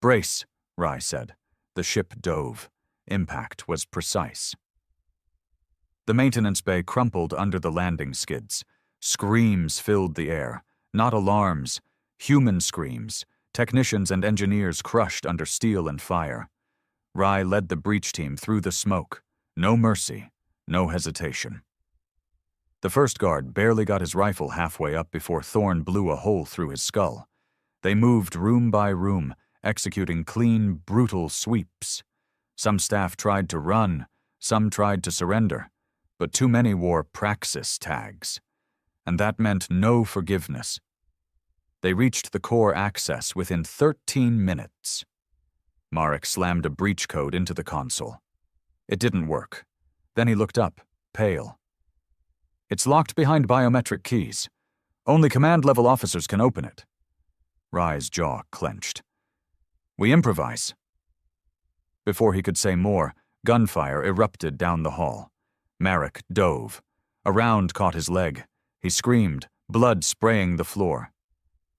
Brace, Rye said. The ship dove. Impact was precise. The maintenance bay crumpled under the landing skids. Screams filled the air. Not alarms. Human screams. Technicians and engineers crushed under steel and fire. Rye led the breach team through the smoke. No mercy. No hesitation. The first guard barely got his rifle halfway up before Thorn blew a hole through his skull. They moved room by room, executing clean, brutal sweeps. Some staff tried to run, some tried to surrender, but too many wore Praxis tags. And that meant no forgiveness. They reached the core access within 13 minutes. Marek slammed a breach code into the console. It didn't work. Then he looked up, pale. It's locked behind biometric keys. Only command-level officers can open it. Rye's jaw clenched. We improvise. Before he could say more, gunfire erupted down the hall. Marek dove. A round caught his leg. He screamed, blood spraying the floor.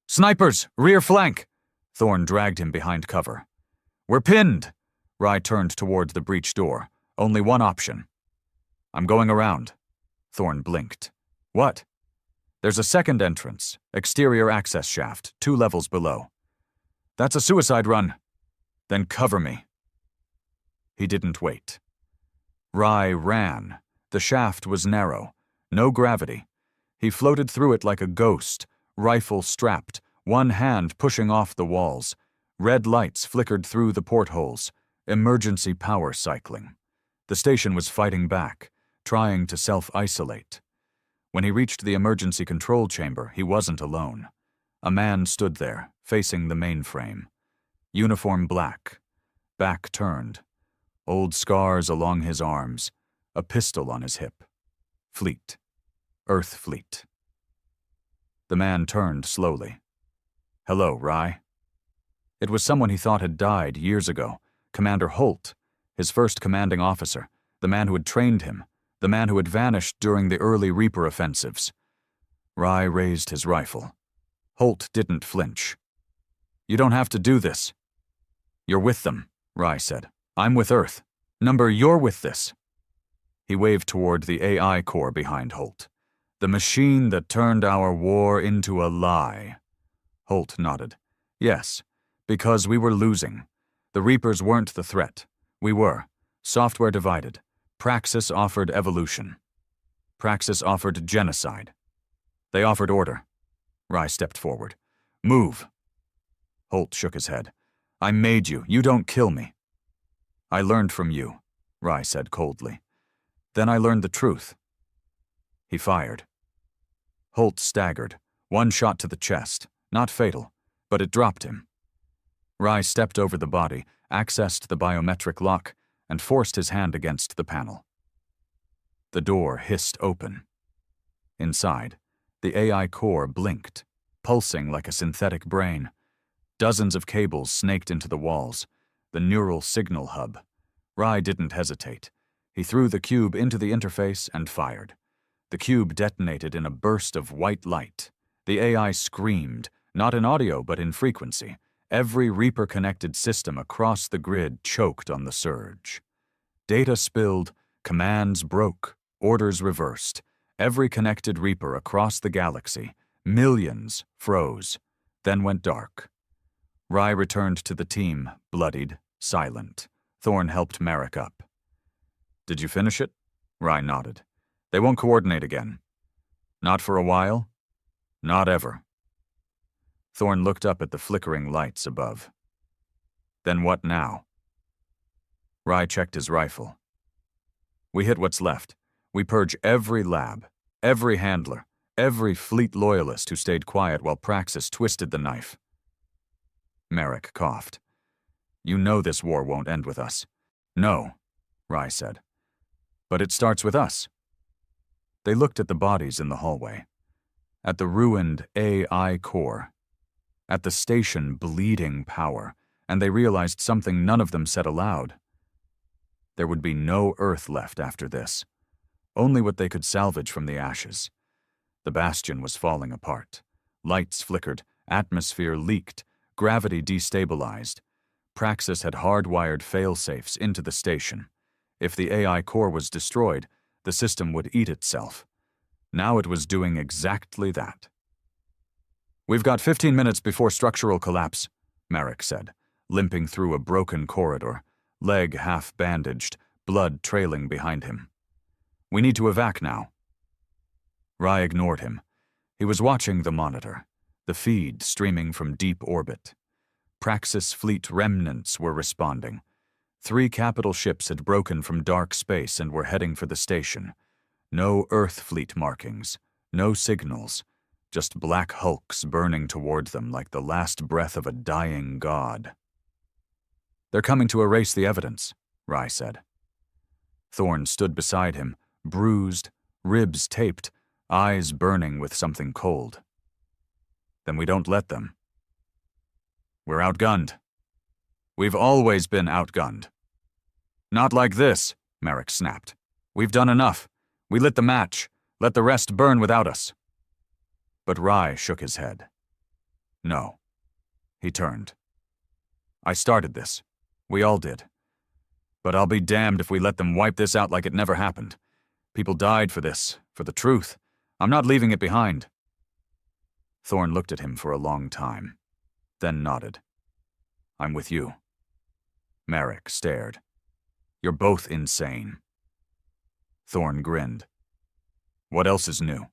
Snipers! Rear flank! Thorn dragged him behind cover. We're pinned! Rye turned toward the breach door. Only one option. I'm going around. Thorn blinked. What? There's a second entrance, exterior access shaft, 2 levels below. That's a suicide run. Then cover me. He didn't wait. Rye ran. The shaft was narrow. No gravity. He floated through it like a ghost, rifle strapped, one hand pushing off the walls. Red lights flickered through the portholes. Emergency power cycling. The station was fighting back, trying to self-isolate. When he reached the emergency control chamber, he wasn't alone. A man stood there, facing the mainframe. Uniform black. Back turned. old scars along his arms, a pistol on his hip. Fleet. Earth Fleet. The man turned slowly. "Hello, Rye." It was someone he thought had died years ago, Commander Holt, his first commanding officer, the man who had trained him, the man who had vanished during the early Reaper offensives. Rye raised his rifle. Holt didn't flinch. "You don't have to do this." "You're with them," Rye said. "I'm with Earth. Number, you're with this." He waved toward the AI core behind Holt. "The machine that turned our war into a lie." Holt nodded. "Yes, because we were losing. The Reapers weren't the threat. We were. Software divided. Praxis offered evolution. Praxis offered genocide. They offered order." Rye stepped forward. "Move." Holt shook his head. "I made you. You don't kill me." "I learned from you," Rye said coldly. "Then I learned the truth." He fired. Holt staggered, one shot to the chest, not fatal, but it dropped him. Rye stepped over the body, accessed the biometric lock, and forced his hand against the panel. The door hissed open. Inside, the AI core blinked, pulsing like a synthetic brain. Dozens of cables snaked into the walls, the neural signal hub. Rye didn't hesitate. He threw the cube into the interface and fired. The cube detonated in a burst of white light. The AI screamed, not in audio but in frequency. Every Reaper-connected system across the grid choked on the surge. Data spilled, commands broke, orders reversed. Every connected Reaper across the galaxy, millions, froze, then went dark. Rye returned to the team, bloodied, silent. Thorn helped Merrick up. "Did you finish it?" Rye nodded. "They won't coordinate again." "Not for a while?" "Not ever." Thorn looked up at the flickering lights above. "Then what now?" Rye checked his rifle. "We hit what's left. We purge every lab, every handler, every fleet loyalist who stayed quiet while Praxis twisted the knife." Merrick coughed. "You know this war won't end with us." "No," Rye said. "But it starts with us." They looked at the bodies in the hallway, at the ruined AI core, at the station bleeding power, and they realized something none of them said aloud. There would be no Earth left after this, only what they could salvage from the ashes. The bastion was falling apart. Lights flickered, atmosphere leaked, gravity destabilized. Praxis had hardwired fail-safes into the station. If the AI core was destroyed, the system would eat itself. Now it was doing exactly that. "We've got 15 minutes before structural collapse," Merrick said, limping through a broken corridor, leg half-bandaged, blood trailing behind him. "We need to evac now." Rye ignored him. He was watching the monitor, the feed streaming from deep orbit. Praxis fleet remnants were responding. 3 capital ships had broken from dark space and were heading for the station. No Earth fleet markings, no signals, just black hulks burning toward them like the last breath of a dying god. "They're coming to erase the evidence," Rye said. Thorn stood beside him, bruised, ribs taped, eyes burning with something cold. "Then we don't let them." "We're outgunned. We've always been outgunned." "Not like this," Merrick snapped. "We've done enough. We lit the match. Let the rest burn without us." But Rye shook his head. "No." He turned. "I started this. We all did. But I'll be damned if we let them wipe this out like it never happened. People died for this, for the truth. I'm not leaving it behind." Thorn looked at him for a long time, then nodded. "I'm with you." Merrick stared. "You're both insane." Thorn grinned. "What else is new?"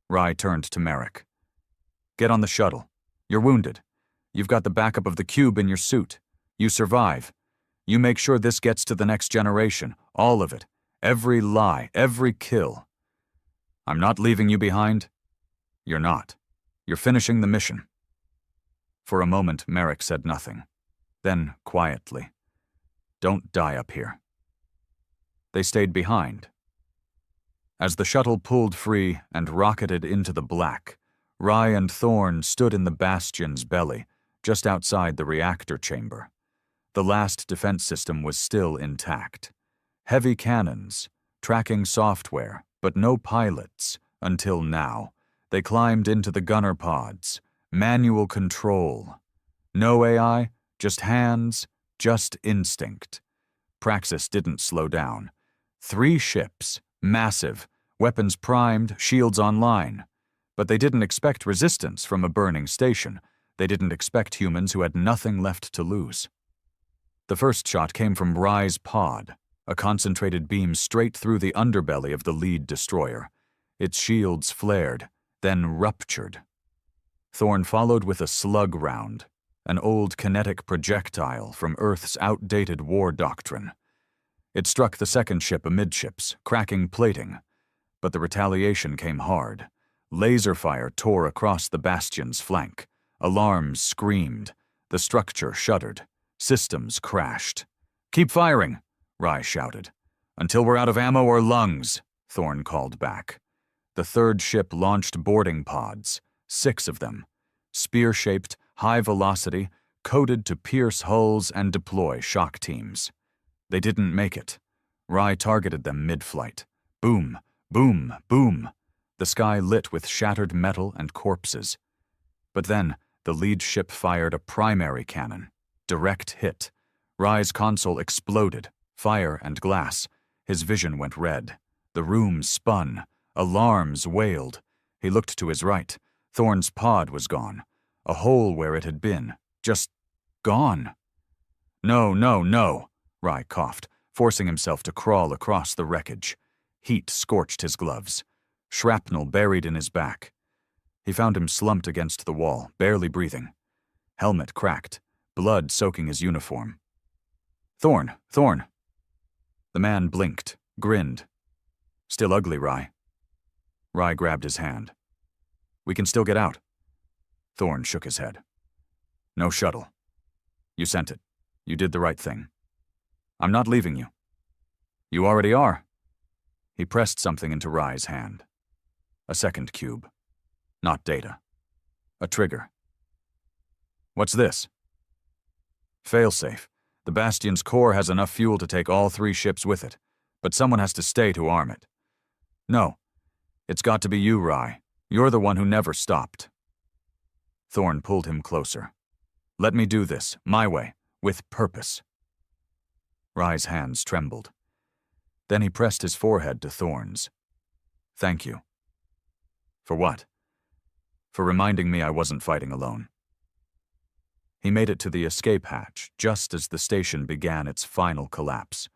Rye turned to Merrick. "Get on the shuttle. You're wounded. You've got the backup of the cube in your suit. You survive. You make sure this gets to the next generation, all of it. Every lie, every kill. I'm not leaving you behind." "You're not. You're finishing the mission." For a moment, Merrick said nothing. Then, quietly, Don't die up here. They stayed behind. As the shuttle pulled free and rocketed into the black, Rye and Thorn stood in the bastion's belly, just outside the reactor chamber. The last defense system was still intact. Heavy cannons, tracking software, but no pilots, until now. They climbed into the gunner pods. Manual control. No AI, just hands, just instinct. Praxis didn't slow down. 3 ships, massive, weapons primed, shields online. But they didn't expect resistance from a burning station. They didn't expect humans who had nothing left to lose. The first shot came from Rye's pod, a concentrated beam straight through the underbelly of the lead destroyer. Its shields flared, then ruptured. Thorn followed with a slug round, an old kinetic projectile from Earth's outdated war doctrine. It struck the second ship amidships, cracking plating, but the retaliation came hard. Laser fire tore across the bastion's flank. Alarms screamed. The structure shuddered. Systems crashed. "Keep firing," Rye shouted. "Until we're out of ammo or lungs," Thorn called back. The third ship launched boarding pods, 6 of them, spear-shaped, high-velocity, coded to pierce hulls and deploy shock teams. They didn't make it. Rye targeted them mid-flight. Boom, boom, boom. The sky lit with shattered metal and corpses. But then, the lead ship fired a primary cannon. Direct hit. Rye's console exploded, fire and glass. His vision went red. The room spun. Alarms wailed. He looked to his right. Thorn's pod was gone. A hole where it had been. Just gone. "No, no, no," Rye coughed, forcing himself to crawl across the wreckage. Heat scorched his gloves. Shrapnel buried in his back. He found him slumped against the wall, barely breathing. Helmet cracked, blood soaking his uniform. "Thorn, Thorn." The man blinked, grinned. "Still ugly, Rye." Rye grabbed his hand. "We can still get out." Thorn shook his head. "No shuttle. You sent it. You did the right thing. I'm not leaving you." "You already are." He pressed something into Rye's hand. A second cube. Not data. A trigger. "What's this?" "Failsafe. The Bastion's core has enough fuel to take all 3 ships with it, but someone has to stay to arm it." "No. It's got to be you, Rye. You're the one who never stopped." Thorn pulled him closer. "Let me do this, my way, with purpose." Rye's hands trembled. Then he pressed his forehead to Thorn's. "Thank you." "For what?" "For reminding me I wasn't fighting alone." He made it to the escape hatch just as the station began its final collapse.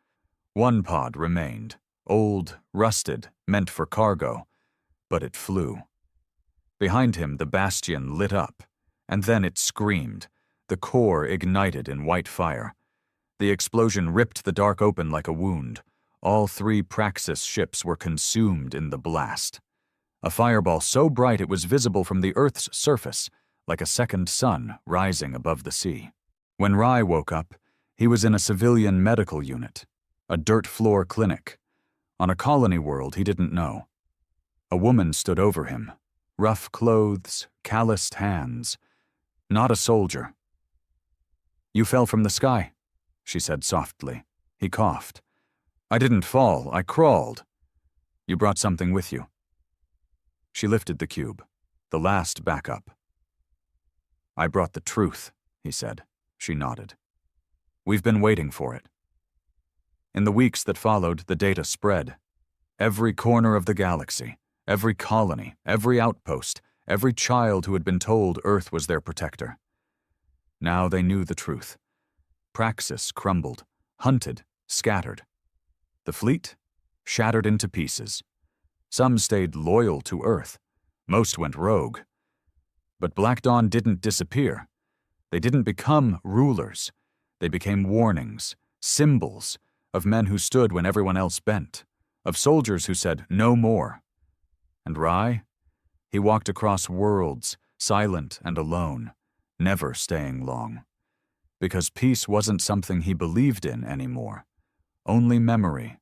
One pod remained, old, rusted, meant for cargo, but it flew. Behind him, the Bastion lit up, and then it screamed. The core ignited in white fire. The explosion ripped the dark open like a wound. All 3 Praxis ships were consumed in the blast. A fireball so bright it was visible from the Earth's surface, like a second sun rising above the sea. When Rye woke up, he was in a civilian medical unit, a dirt-floor clinic. On a colony world he didn't know. A woman stood over him, rough clothes, calloused hands. Not a soldier. "You fell from the sky," she said softly. He coughed. "I didn't fall, I crawled." "You brought something with you." She lifted the cube, the last backup. "I brought the truth," he said. She nodded. "We've been waiting for it." In the weeks that followed, the data spread. Every corner of the galaxy, every colony, every outpost, every child who had been told Earth was their protector. Now they knew the truth. Praxis crumbled, hunted, scattered. The fleet shattered into pieces. Some stayed loyal to Earth. Most went rogue. But Black Dawn didn't disappear. They didn't become rulers. They became warnings, symbols of men who stood when everyone else bent, of soldiers who said no more. And Rye? He walked across worlds, silent and alone, never staying long. because peace wasn't something he believed in anymore. Only memory,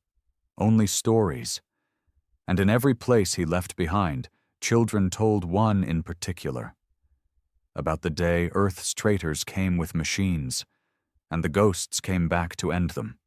only stories. And in every place he left behind, children told one in particular. About the day Earth's traitors came with machines, and the ghosts came back to end them.